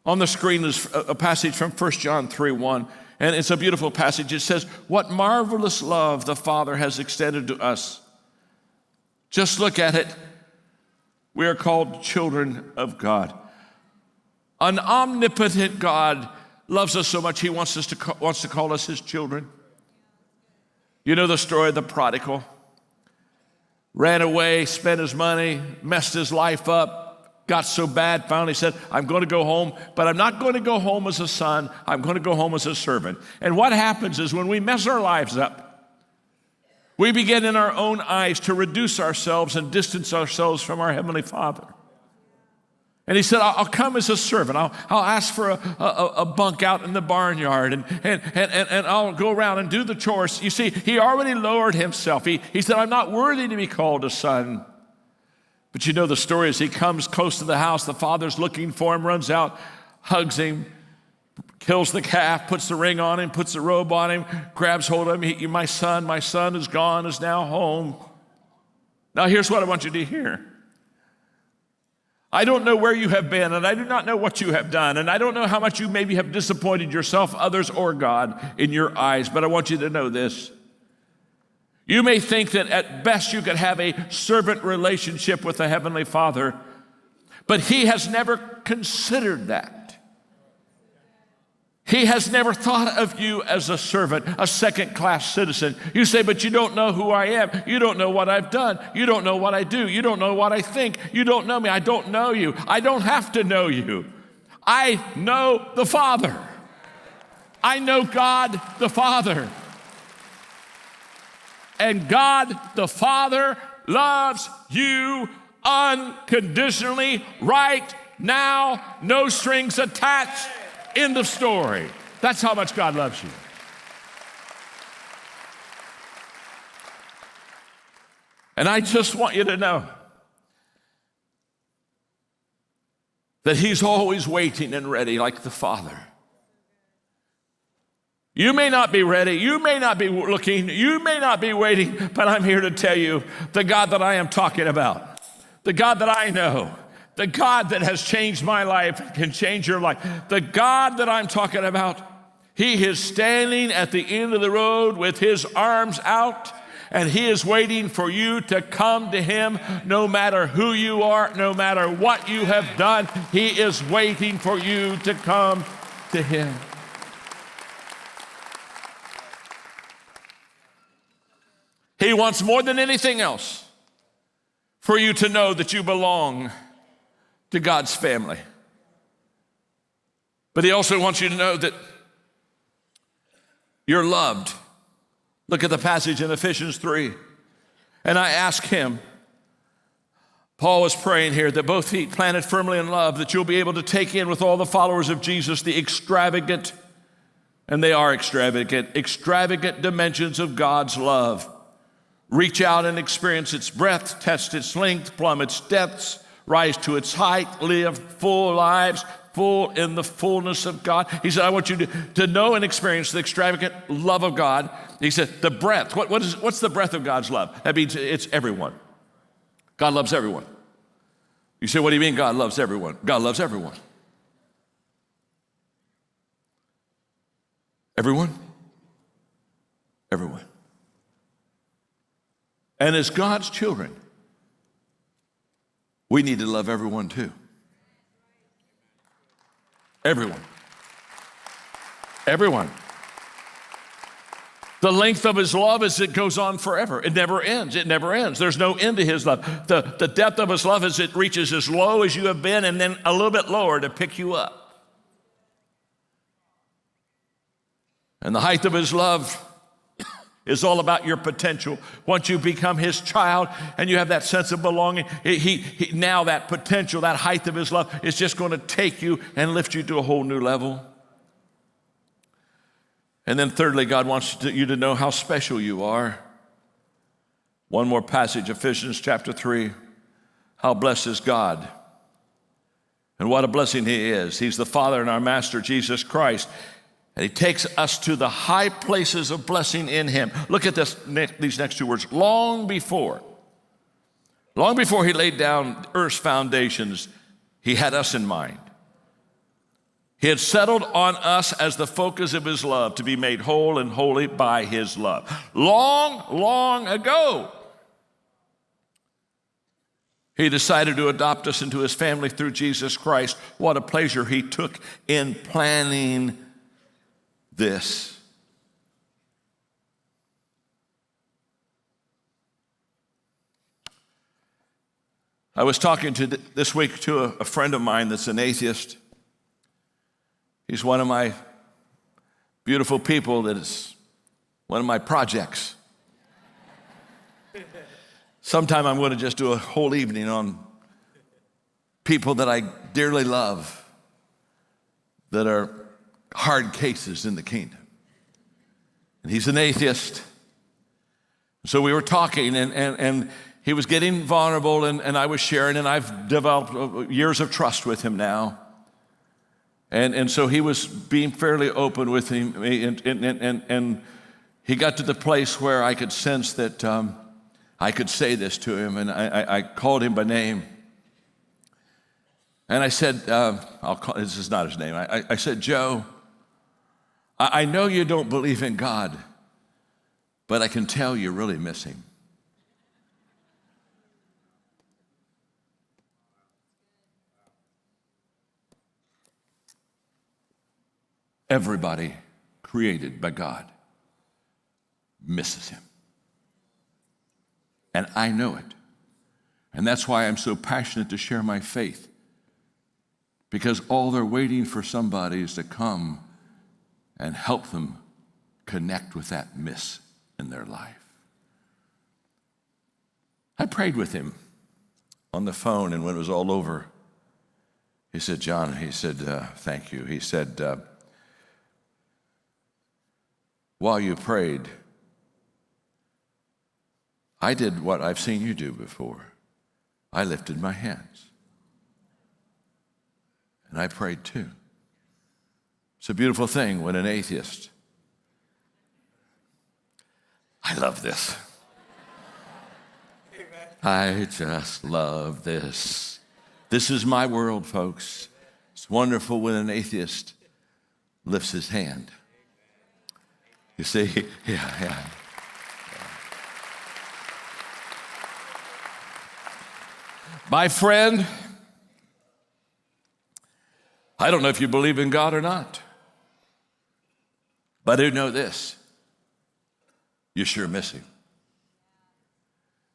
Speaker 1: On the screen is a passage from 1 John 3:1, and it's a beautiful passage. It says, what marvelous love the Father has extended to us. Just look at it. We are called children of God. An omnipotent God loves us so much, he wants to call us his children. You know the story of the prodigal. Ran away, spent his money, messed his life up, got so bad, finally said, I'm going to go home, but I'm not going to go home as a son. I'm going to go home as a servant. And what happens is when we mess our lives up, we begin in our own eyes to reduce ourselves and distance ourselves from our Heavenly Father. And he said, I'll come as a servant. I'll ask for a bunk out in the barnyard, and I'll go around and do the chores. You see, he already lowered himself. He said, I'm not worthy to be called a son. But you know the story. As he comes close to the house, the father's looking for him, runs out, hugs him, kills the calf, puts the ring on him, puts the robe on him, grabs hold of him. My son is gone, is now home. Now here's what I want you to hear. I don't know where you have been, and I do not know what you have done, and I don't know how much you maybe have disappointed yourself, others, or God in your eyes, but I want you to know this. You may think that at best you could have a servant relationship with the Heavenly Father, but he has never considered that. He has never thought of you as a servant, a second-class citizen. You say, but you don't know who I am. You don't know what I've done. You don't know what I do. You don't know what I think. You don't know me. I don't know you. I don't have to know you. I know the Father. I know God the Father. And God the Father loves you unconditionally right now, no strings attached. End of story. That's how much God loves you. And I just want you to know that he's always waiting and ready like the Father. You may not be ready, you may not be looking, you may not be waiting, but I'm here to tell you the God that I am talking about, the God that I know, the God that has changed my life and can change your life. The God that I'm talking about, he is standing at the end of the road with his arms out, and he is waiting for you to come to him no matter who you are, no matter what you have done. He is waiting for you to come to him. He wants more than anything else for you to know that you belong to God's family. But he also wants you to know that you're loved. Look at the passage in Ephesians 3. And I ask him, Paul was praying here, that both feet planted firmly in love, that you'll be able to take in with all the followers of Jesus the extravagant, and they are extravagant dimensions of God's love. Reach out and experience its breadth, test its length, plumb its depths, rise to its height, live full lives, full in the fullness of God. He said, I want you to know and experience the extravagant love of God. He said, the breadth. What's the breadth of God's love? That means it's everyone. God loves everyone. You say, what do you mean God loves everyone? God loves everyone. Everyone? Everyone. And as God's children, we need to love everyone too. Everyone. Everyone. The length of his love is it goes on forever. It never ends. It never ends. There's no end to his love. The depth of his love is it reaches as low as you have been and then a little bit lower to pick you up. And the height of his love is all about your potential. Once you become his child and you have that sense of belonging, now that potential, that height of his love is just going to take you and lift you to a whole new level. And then thirdly, God wants you to know how special you are. One more passage, Ephesians chapter 3. How blessed is God. And what a blessing he is. He's the Father and our Master, Jesus Christ. And he takes us to the high places of blessing in him. Look at these next two words. Long before he laid down earth's foundations, he had us in mind. He had settled on us as the focus of his love, to be made whole and holy by his love. Long, long ago, he decided to adopt us into his family through Jesus Christ. What a pleasure he took in planning this. I was talking this week to a friend of mine that's an atheist. He's one of my beautiful people that is one of my projects. Sometime I'm going to just do a whole evening on people that I dearly love that are hard cases in the kingdom. And he's an atheist. So we were talking, and he was getting vulnerable, and I was sharing, and I've developed years of trust with him now. And so he was being fairly open with him, and he got to the place where I could sense that I could say this to him, and I called him by name. And I said, this is not his name. I said, Joe, I know you don't believe in God, but I can tell you really miss him. Everybody created by God misses him. And I know it. And that's why I'm so passionate to share my faith. Because all they're waiting for somebody is to come and help them connect with that miss in their life. I prayed with him on the phone, and when it was all over, he said, John, he said, thank you. He said, while you prayed, I did what I've seen you do before. I lifted my hands. And I prayed too. It's a beautiful thing when an atheist, I love this. I just love this. This is my world, folks. It's wonderful when an atheist lifts his hand. You see, yeah. My friend, I don't know if you believe in God or not, but I do know this. You sure miss him.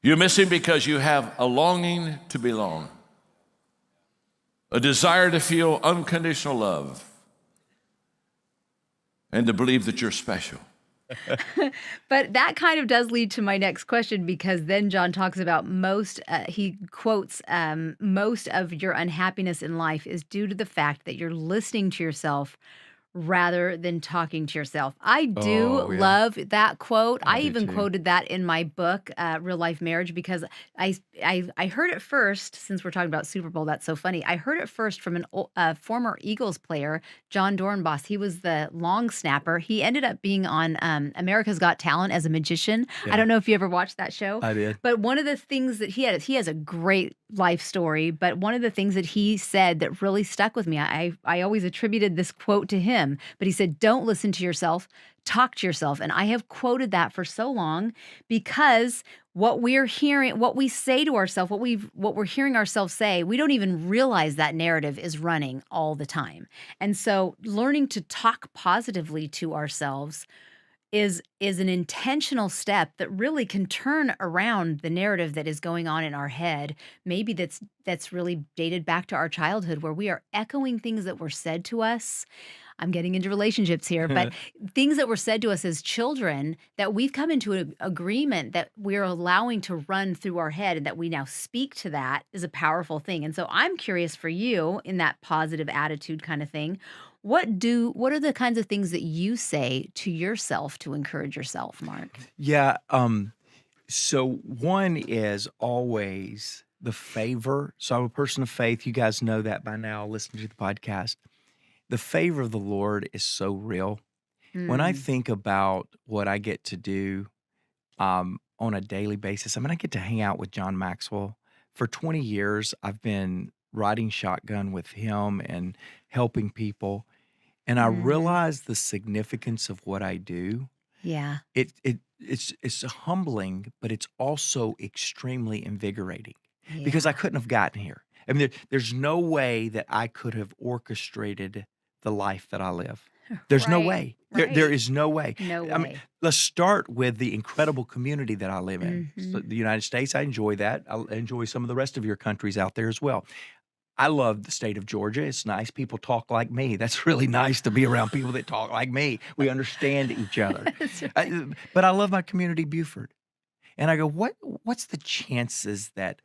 Speaker 1: You miss him because you have a longing to belong, a desire to feel unconditional love, and to believe that you're special.
Speaker 3: But that kind of does lead to my next question, because then John talks about he quotes, most of your unhappiness in life is due to the fact that you're listening to yourself rather than talking to yourself. I do love that quote. I even quoted that in my book, Real Life Marriage, because I heard it first, since we're talking about Super Bowl, that's so funny. I heard it first from a former Eagles player, John Dornbos. He was the long snapper. He ended up being on America's Got Talent as a magician. Yeah. I don't know if you ever watched that show.
Speaker 4: I did.
Speaker 3: But one of the things that he has a great life story, but one of the things that he said that really stuck with me, I always attributed this quote to him, but he said, don't listen to yourself, talk to yourself. And I have quoted that for so long, because what we're hearing, what we say to ourselves, what we're hearing ourselves say, we don't even realize that narrative is running all the time. And so learning to talk positively to ourselves is an intentional step that really can turn around the narrative that is going on in our head. Maybe that's really dated back to our childhood, where we are echoing things that were said to us. I'm getting into relationships here, but things that were said to us as children that we've come into an agreement that we're allowing to run through our head, and that we now speak to that is a powerful thing. And so I'm curious for you, in that positive attitude kind of thing, what are the kinds of things that you say to yourself to encourage yourself, Mark?
Speaker 4: Yeah, So one is always the favor. So I'm a person of faith. You guys know that by now. Listen to the podcast. The favor of the Lord is so real. When I
Speaker 3: Mm,
Speaker 4: think about what I get to do on a daily basis, I mean, I get to hang out with John Maxwell. For 20 years, I've been riding shotgun with him and helping people. And I
Speaker 3: mhm.
Speaker 4: realize the significance of what I do.
Speaker 3: Yeah.
Speaker 4: It's humbling, but it's also extremely invigorating because I
Speaker 3: Yeah.
Speaker 4: couldn't have gotten here. I mean, there's no way that I could have orchestrated the life that I live. There's no
Speaker 3: Right.
Speaker 4: way. There
Speaker 3: Right.
Speaker 4: is no way.
Speaker 3: No
Speaker 4: I mean,
Speaker 3: way.
Speaker 4: let's start with the incredible community that I live in. So
Speaker 3: Mhm.
Speaker 4: the United States, I enjoy that. I enjoy some of the rest of your countries out there as well. I love the state of Georgia. It's nice. People talk like me. That's really nice to be around people that talk like me. We understand each other.
Speaker 3: That's right.
Speaker 4: But I love my community, Buford. And I go, what's the chances that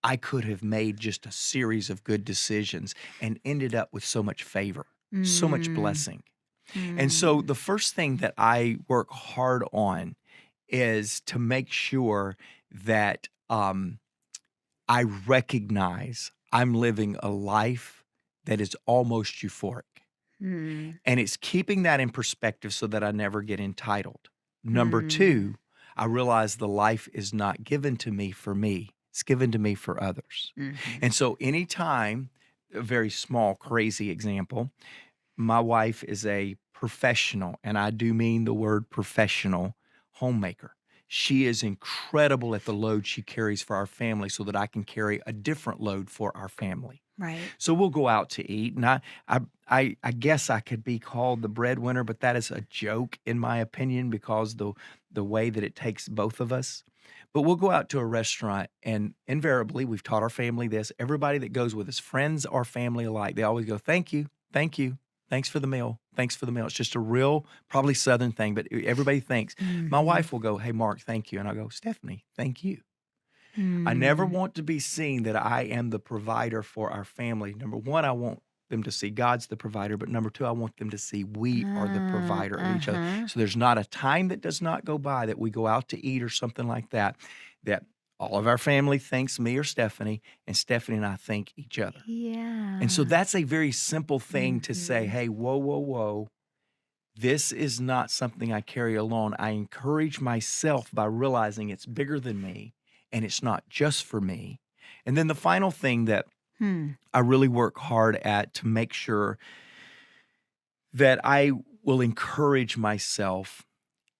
Speaker 4: I could have made just a series of good decisions and ended up with so much favor, so much
Speaker 3: Mm,
Speaker 4: blessing? And so
Speaker 3: mm.
Speaker 4: the first thing that I work hard on is to make sure that I recognize I'm living a life that is almost euphoric.
Speaker 3: Mm,
Speaker 4: And it's keeping that in perspective so that I never get entitled. Number
Speaker 3: mm,
Speaker 4: two, I realize the life is not given to me for me, it's given to me for others.
Speaker 3: mhm.
Speaker 4: And so, anytime, a very small, crazy example, my wife is a professional, and I do mean the word professional homemaker. She is incredible at the load she carries for our family so that I can carry a different load for our family.
Speaker 3: Right.
Speaker 4: So we'll go out to eat, and I guess I could be called the breadwinner, but that is a joke in my opinion because the way that it takes both of us. But we'll go out to a restaurant, and invariably, we've taught our family this. Everybody that goes with us, friends or family alike, they always go, thank you, thanks for the meal, thanks for the meal." It's just a real, probably Southern thing, but everybody thanks. My
Speaker 3: Mhm.
Speaker 4: wife will go, "Hey, Mark, thank you," and I go, "Stephanie, thank you." I never
Speaker 3: Mm.
Speaker 4: want to be seen that I am the provider for our family. Number one, I want them to see God's the provider, but number two, I want them to see we are the provider of each other.
Speaker 3: Uh-huh.
Speaker 4: So there's not a time that does not go by that we go out to eat or something like that, that all of our family thanks me or Stephanie, and Stephanie and I thank each other. And so
Speaker 3: Yeah.
Speaker 4: that's a very simple thing to say,
Speaker 3: Mhm.
Speaker 4: hey, whoa, whoa, whoa. This is not something I carry alone. I encourage myself by realizing it's bigger than me and it's not just for me. And then the final thing that
Speaker 3: Hmm.
Speaker 4: I really work hard at to make sure that I will encourage myself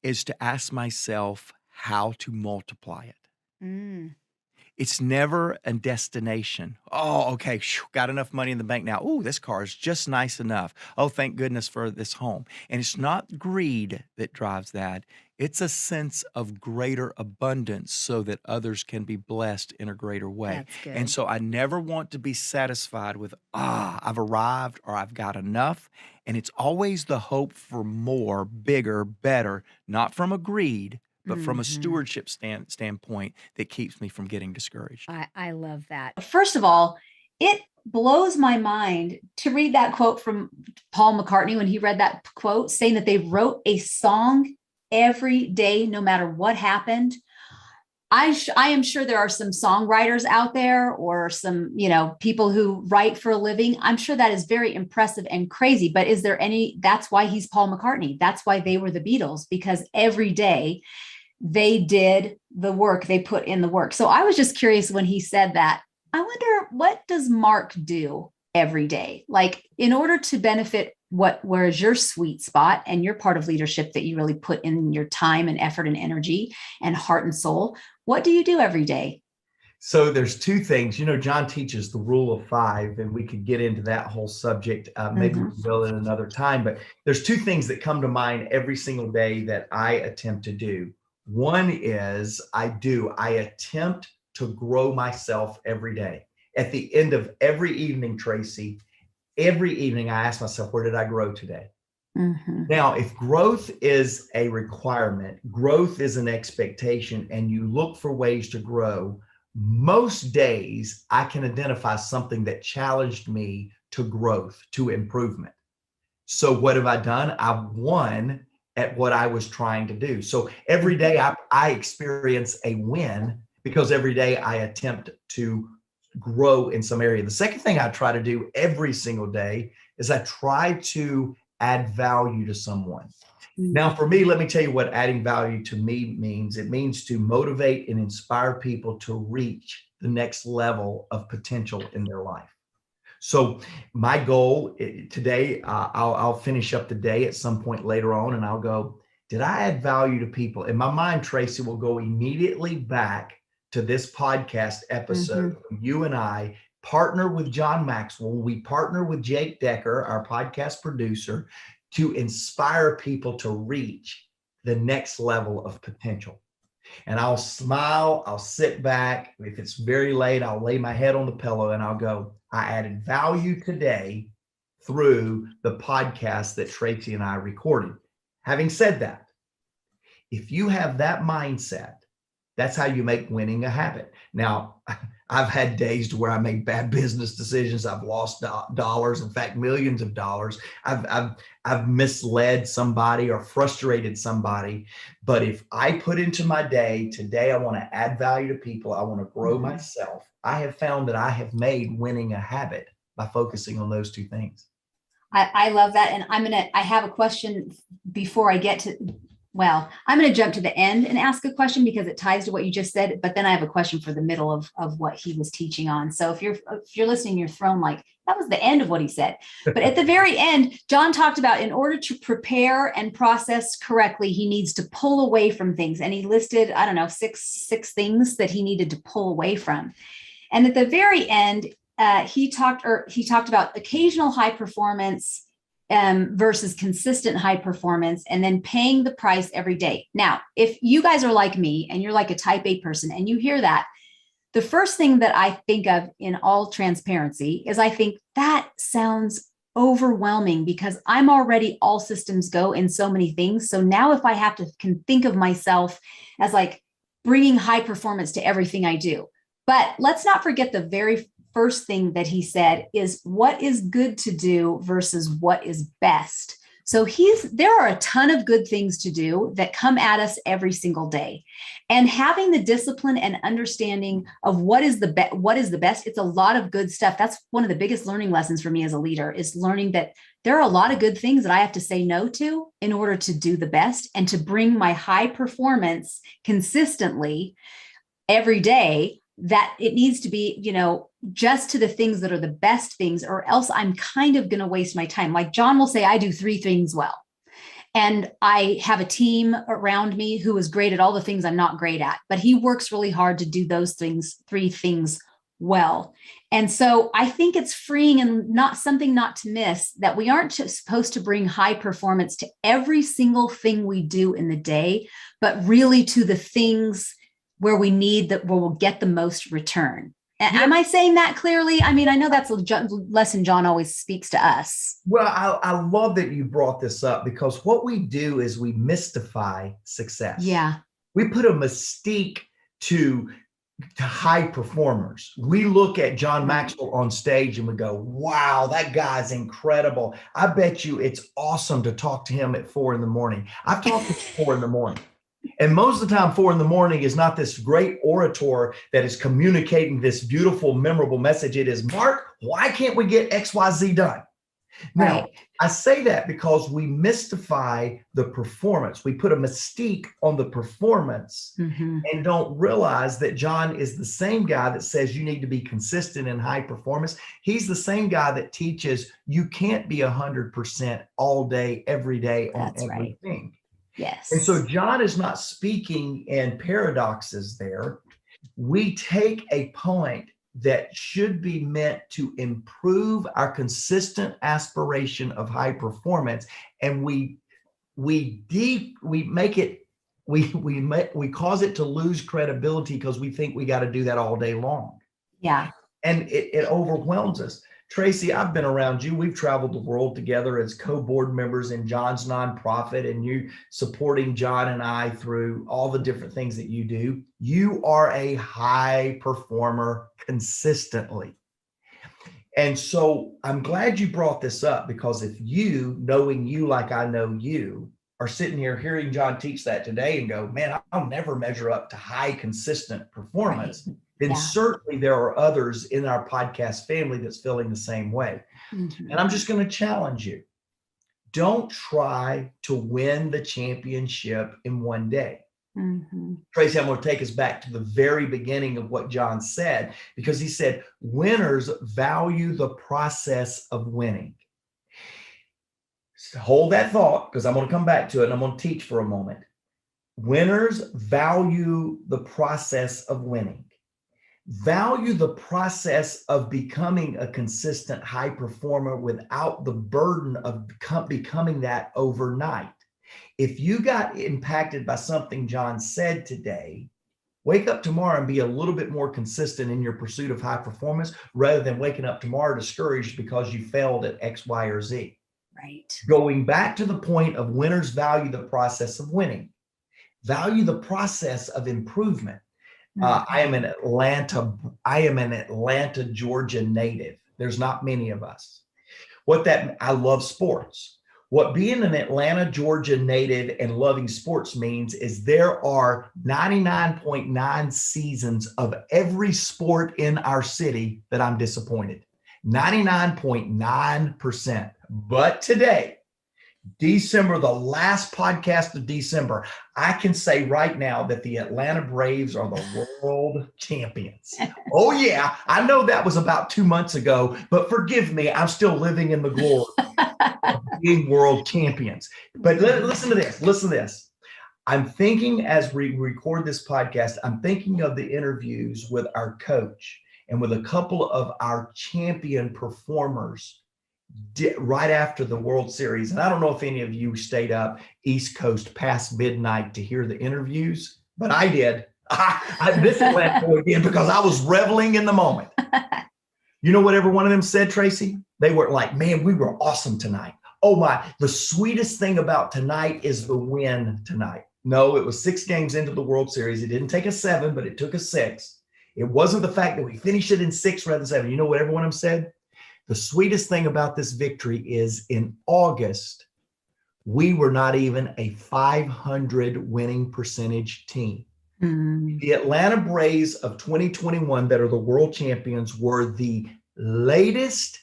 Speaker 4: is to ask myself how to multiply it.
Speaker 3: Mm.
Speaker 4: It's never a destination. Oh, okay, phew, got enough money in the bank now. Oh, this car is just nice enough. Oh, thank goodness for this home. And it's not greed that drives that. It's a sense of greater abundance so that others can be blessed in a greater way.
Speaker 3: That's
Speaker 4: And
Speaker 3: good.
Speaker 4: so I never want to be satisfied with, I've arrived or I've got enough. And it's always the hope for more, bigger, better, not from a greed, but from a
Speaker 3: Mhm.
Speaker 4: stewardship standpoint that keeps me from getting discouraged.
Speaker 3: I love that. First of all, it blows my mind to read that quote from Paul McCartney when he read that quote saying that they wrote a song every day, no matter what happened. I am sure there are some songwriters out there or some, people who write for a living. I'm sure that is very impressive and crazy, but is there any, that's why he's Paul McCartney. That's why they were the Beatles, because every day they did the work, they put in the work. So I was just curious when he said that. I wonder, what does Mark do every day? Like, in order to benefit, where is your sweet spot and your part of leadership that you really put in your time and effort and energy and heart and soul? What do you do every day?
Speaker 4: So there's two things. John teaches the rule of five, and we could get into that whole subject. Maybe we
Speaker 3: Mhm.
Speaker 4: will at another time. But there's two things that come to mind every single day that I attempt to do. One is I attempt to grow myself every day. At the end of every evening, Tracy, every evening I ask myself, where did I grow today?
Speaker 3: Mhm.
Speaker 4: Now, if growth is a requirement, growth is an expectation, and you look for ways to grow, most days I can identify something that challenged me to growth, to improvement. So, what have I done? I've won at what I was trying to do. So every day I experience a win because every day I attempt to grow in some area. The second thing I try to do every single day is I try to add value to someone. Now, for me, let me tell you what adding value to me means. It means to motivate and inspire people to reach the next level of potential in their life. So my goal today, I'll finish up the day at some point later on and I'll go, did I add value to people? In my mind, Tracy will go immediately back to this podcast episode. You and I partner with John Maxwell. We partner with Jake Decker, our podcast producer, to inspire people to reach the next level of potential. And I'll smile, I'll sit back. If it's very late, I'll lay my head on the pillow and I'll go, I added value today through the podcast that Tracy and I recorded. Having said that, if you have that mindset, that's how you make winning a habit. Now, I've had days to where I made bad business decisions. I've lost dollars, in fact, millions of dollars. I've misled somebody or frustrated somebody. But if I put into my day, today I want to add value to people, I want to grow myself, I have found that I have made winning a habit by focusing on those two things.
Speaker 3: I love that. And I have a question before I get to, well, I'm going to jump to the end and ask a question because it ties to what you just said, but then I have a question for the middle of what he was teaching on. So if you're listening, you're thrown like, that was the end of what he said. But at the very end, John talked about in order to prepare and process correctly, he needs to pull away from things. And he listed, I don't know, six things that he needed to pull away from. And at the very end, he talked about occasional high performance versus consistent high performance, and then paying the price every day. Now, if you guys are like me and you're like a type A person and you hear that, the first thing that I think of in all transparency is I think that sounds overwhelming because I'm already all systems go in so many things. So now if I can think of myself as like bringing high performance to everything I do. But let's not forget the very first thing that he said is what is good to do versus what is best. So there are a ton of good things to do that come at us every single day. And having the discipline and understanding of what is the best, it's a lot of good stuff. That's one of the biggest learning lessons for me as a leader is learning that there are a lot of good things that I have to say no to in order to do the best and to bring my high performance consistently every day, that it needs to be, just to the things that are the best things, or else I'm kind of going to waste my time. Like John will say, I do 3 things well. And I have a team around me who is great at all the things I'm not great at, but he works really hard to do those 3 things well. And so I think it's freeing and something not to miss that we aren't just supposed to bring high performance to every single thing we do in the day, but really to the things where where we'll get the most return. Am I saying that clearly? I mean, I know that's a lesson John always speaks to us.
Speaker 4: Well, I love that you brought this up because what we do is we mystify success.
Speaker 3: Yeah.
Speaker 4: We put a mystique to high performers. We look at John Maxwell on stage and we go, wow, that guy's incredible. I bet you it's awesome to talk to him at 4 a.m. I've talked to him 4 a.m. And most of the time, 4 a.m. is not this great orator that is communicating this beautiful, memorable message. It is, Mark, why can't we get XYZ done? Now,
Speaker 3: right.
Speaker 4: I say that because we mystify the performance. We put a mystique on the performance and don't realize that John is the same guy that says you need to be consistent in high performance. He's the same guy that teaches you can't be 100% all day, every day on
Speaker 3: That's
Speaker 4: everything.
Speaker 3: Right. Yes.
Speaker 4: And so John is not speaking in paradoxes there. We take a point that should be meant to improve our consistent aspiration of high performance, and we cause it to lose credibility because we think we got to do that all day long.
Speaker 3: Yeah.
Speaker 4: And it overwhelms us. Tracy, I've been around you. We've traveled the world together as co-board members in John's nonprofit, and you supporting John and I through all the different things that you do. You are a high performer consistently. And so I'm glad you brought this up because if you, knowing you like I know you, are sitting here hearing John teach that today and go, man, I'll never measure up to high, consistent performance, then certainly there are others in our podcast family that's feeling the same way. And I'm just going to challenge you. Don't try to win the championship in one day. Tracy, I'm going to take us back to the very beginning of what John said, because he said, winners value the process of winning. So hold that thought, because I'm going to come back to it and I'm going to teach for a moment. Winners value the process of winning. Value the process of becoming a consistent high performer without the burden of becoming that overnight. If you got impacted by something John said today, wake up tomorrow and be a little bit more consistent in your pursuit of high performance, rather than waking up tomorrow discouraged because you failed at X, Y, or Z.
Speaker 3: Right.
Speaker 4: Going back to the point of winners value the process of winning, value the process of improvement. I am an Atlanta, Georgia native. There's not many of us. I love sports. What being an Atlanta, Georgia native and loving sports means is there are 99.9 seasons of every sport in our city that I'm disappointed. 99.9%. But today, December, the last podcast of December, I can say right now that the Atlanta Braves are the world champions. Oh yeah, I know that was about 2 months ago, but forgive me, I'm still living in the glory of being world champions. But listen to this. I'm thinking, as we record this podcast, I'm thinking of the interviews with our coach and with a couple of our champion performers right after the World Series. And I don't know if any of you stayed up East Coast past midnight to hear the interviews, but I did. This is again because I was reveling in the moment. You know what every one of them said, Tracy? They were like, man, we were awesome tonight. Oh my, the sweetest thing about tonight is the win tonight. No, it was 6 games into the World Series. It didn't take us 7, but it took us 6. It wasn't the fact that we finished it in 6 rather than 7. You know what every one of them said? The sweetest thing about this victory is in August, we were not even a 500 winning percentage team. The Atlanta Braves of 2021 that are the world champions were the latest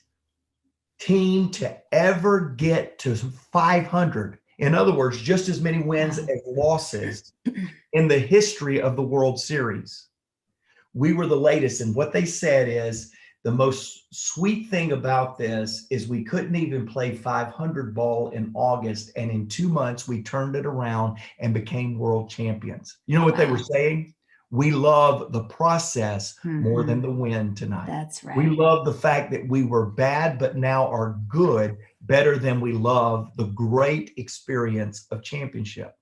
Speaker 4: team to ever get to 500. In other words, just as many wins as losses in the history of the World Series. We were the latest. And what they said is, the most sweet thing about this is we couldn't even play 500 ball in August. And in 2 months, we turned it around and became world champions. You know what they were saying? We love the process more than the win tonight.
Speaker 3: That's right.
Speaker 4: We love the fact that we were bad, but now are good, better than we love the great experience of championship.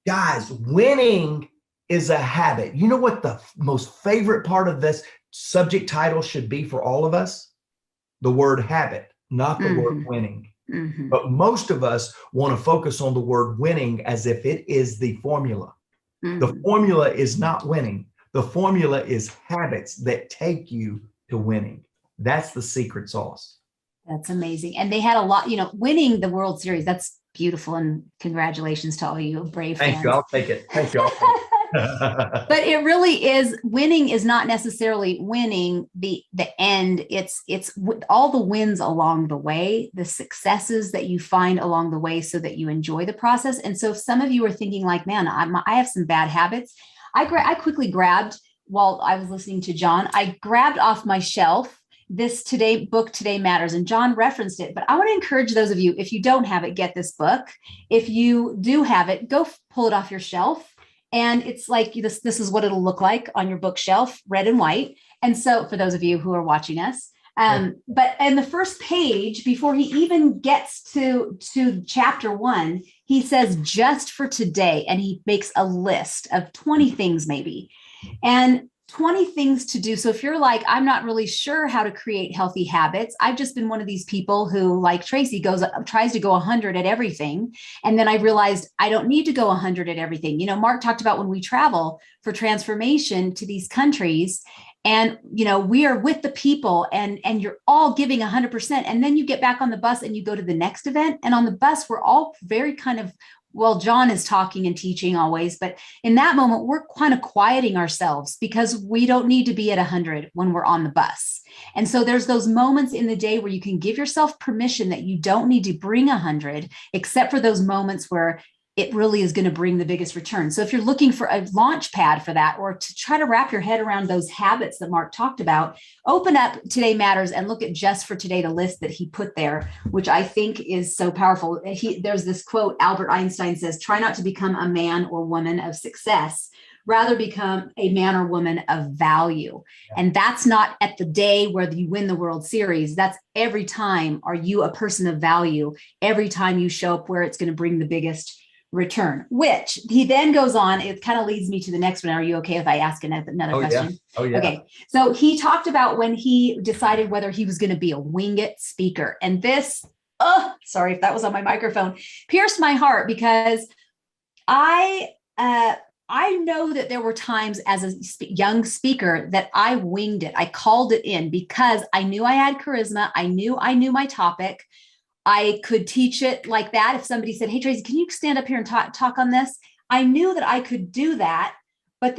Speaker 4: Guys, winning is a habit. You know what the most favorite part of this subject title should be for all of us? The word habit, not the word winning. But most of us want to focus on the word winning as if it is the formula. The formula is not winning. The formula is habits that take you to winning. That's the secret sauce.
Speaker 3: That's amazing. And they had a lot, winning the World Series. That's beautiful. And congratulations to all you Brave fans.
Speaker 4: Thank you. I'll take it. Thank you.
Speaker 3: But it really is, winning is not necessarily winning the end. It's all the wins along the way, the successes that you find along the way so that you enjoy the process. And so if some of you are thinking like, man, I have some bad habits. I quickly grabbed, while I was listening to John, I grabbed off my shelf this book, Today Matters. And John referenced it, but I want to encourage those of you, if you don't have it, get this book. If you do have it, go pull it off your shelf. And it's like, this is what it'll look like on your bookshelf, red and white. And so for those of you who are watching us, but in the first page, before he even gets to chapter 1, he says, just for today. And he makes a list of 20 things maybe, and 20 things to do. So if you're like, I'm not really sure how to create healthy habits. I've just been one of these people who, like Tracy, tries to go 100 at everything. And then I realized I don't need to go 100 at everything. Mark talked about when we travel for transformation to these countries, and, we are with the people and you're all giving 100%. And then you get back on the bus and you go to the next event. And on the bus, we're all very kind of
Speaker 5: well, John is talking and teaching always, but in that moment, we're kind of quieting ourselves because we don't need to be at 100 when we're on the bus. And so there's those moments in the day where you can give yourself permission that you don't need to bring 100, except for those moments where it really is going to bring the biggest return. So if you're looking for a launch pad for that, or to try to wrap your head around those habits that Mark talked about, open up Today Matters and look at Just for Today, the list that he put there, which I think is so powerful. There's this quote, Albert Einstein says, try not to become a man or woman of success, rather become a man or woman of value. And that's not at the day where you win the World Series. That's every time. Are you a person of value? Every time you show up where it's going to bring the biggest return, which he then goes on. It kind of leads me to the next one. Are you okay if I ask another question?
Speaker 4: Yeah. Oh, yeah.
Speaker 5: Okay. So he talked about when he decided whether he was going to be a wing it speaker. And this, sorry if that was on my microphone, pierced my heart, because I know that there were times as a young speaker that I winged it. I called it in because I knew I had charisma. I knew my topic. I could teach it like that. If somebody said, hey, Tracy, can you stand up here and talk on this? I knew that I could do that. But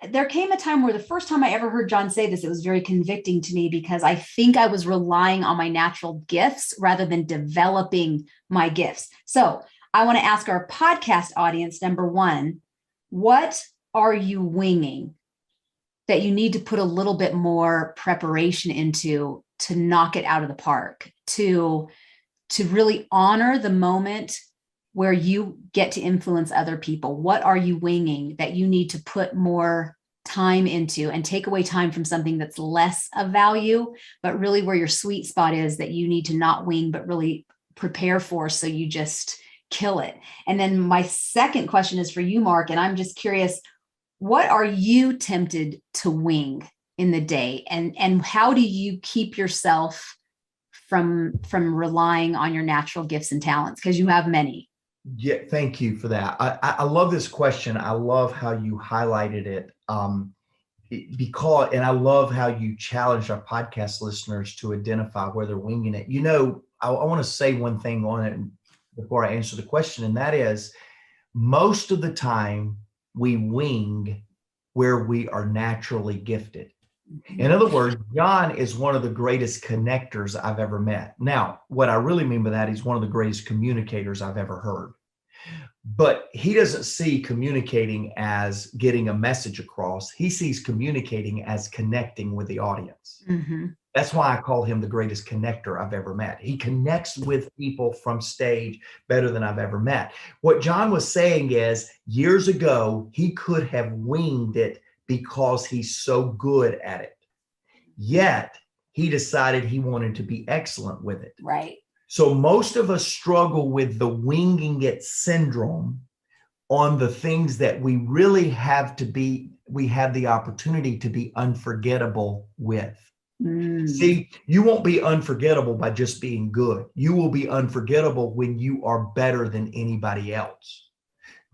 Speaker 5: there came a time where the first time I ever heard John say this, it was very convicting to me, because I think I was relying on my natural gifts rather than developing my gifts. So I want to ask our podcast audience, number one, what are you winging that you need to put a little bit more preparation into to knock it out of the park, to really honor the moment where you get to influence other people? What are you winging that you need to put more time into and take away time from something that's less of value, but really where your sweet spot is that you need to not wing, but really prepare for, so you just kill it? And then my second question is for you, Mark, and I'm just curious, what are you tempted to wing in the day? And how do you keep yourself from relying on your natural gifts and talents? Because you have many.
Speaker 6: Yeah, thank you for that. I love this question. I love how you highlighted it, and I love how you challenged our podcast listeners to identify where they're winging it. I want to say one thing on it before I answer the question, and that is, most of the time we wing where we are naturally gifted. In other words, John is one of the greatest connectors I've ever met. Now, what I really mean by that, he's one of the greatest communicators I've ever heard. But he doesn't see communicating as getting a message across. He sees communicating as connecting with the audience.
Speaker 5: Mm-hmm.
Speaker 6: That's why I call him the greatest connector I've ever met. He connects with people from stage better than I've ever met. What John was saying is, years ago, he could have winged it because he's so good at it. Yet he decided he wanted to be excellent with it.
Speaker 5: Right.
Speaker 6: So most of us struggle with the winging it syndrome on the things that we really have the opportunity to be unforgettable with. See, you won't be unforgettable by just being good. You will be unforgettable when you are better than anybody else.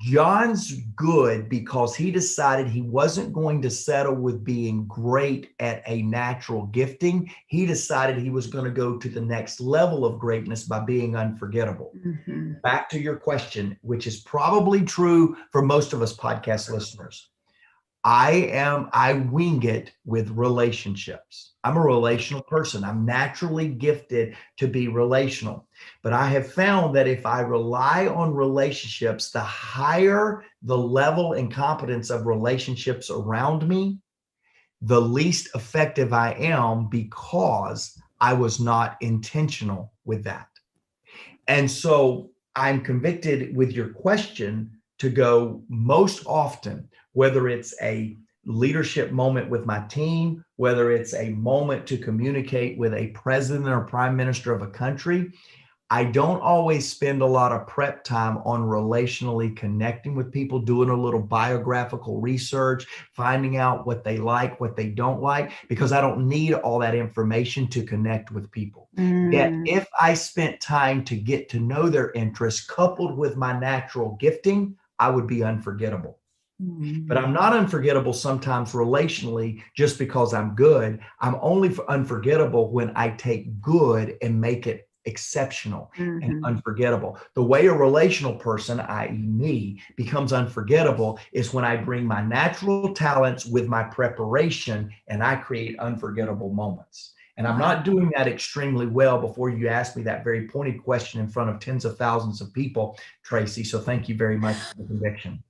Speaker 6: John's good because he decided he wasn't going to settle with being great at a natural gifting. He decided he was going to go to the next level of greatness by being unforgettable.
Speaker 5: Mm-hmm.
Speaker 6: Back to your question, which is probably true for most of us podcast listeners. I wing it with relationships. I'm a relational person. I'm naturally gifted to be relational. But I have found that if I rely on relationships, the higher the level and competence of relationships around me, the least effective I am, because I was not intentional with that. And so I'm convicted with your question to go most often, whether it's a leadership moment with my team, whether it's a moment to communicate with a president or prime minister of a country, I don't always spend a lot of prep time on relationally connecting with people, doing a little biographical research, finding out what they like, what they don't like, because I don't need all that information to connect with people. Yet if I spent time to get to know their interests coupled with my natural gifting, I would be unforgettable. But I'm not unforgettable sometimes relationally just because I'm good. I'm only unforgettable when I take good and make it exceptional and
Speaker 5: Mhm.
Speaker 6: unforgettable. The way a relational person, i.e., me, becomes unforgettable is when I bring my natural talents with my preparation and I create unforgettable moments. And I'm not doing that extremely well before you ask me that very pointed question in front of tens of thousands of people, Tracy. So thank you very much for the conviction.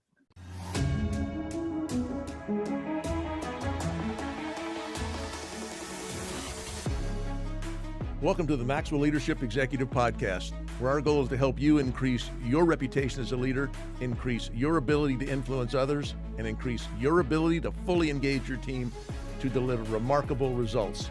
Speaker 7: Welcome to the Maxwell Leadership Executive Podcast, where our goal is to help you increase your reputation as a leader, increase your ability to influence others, and increase your ability to fully engage your team to deliver remarkable results.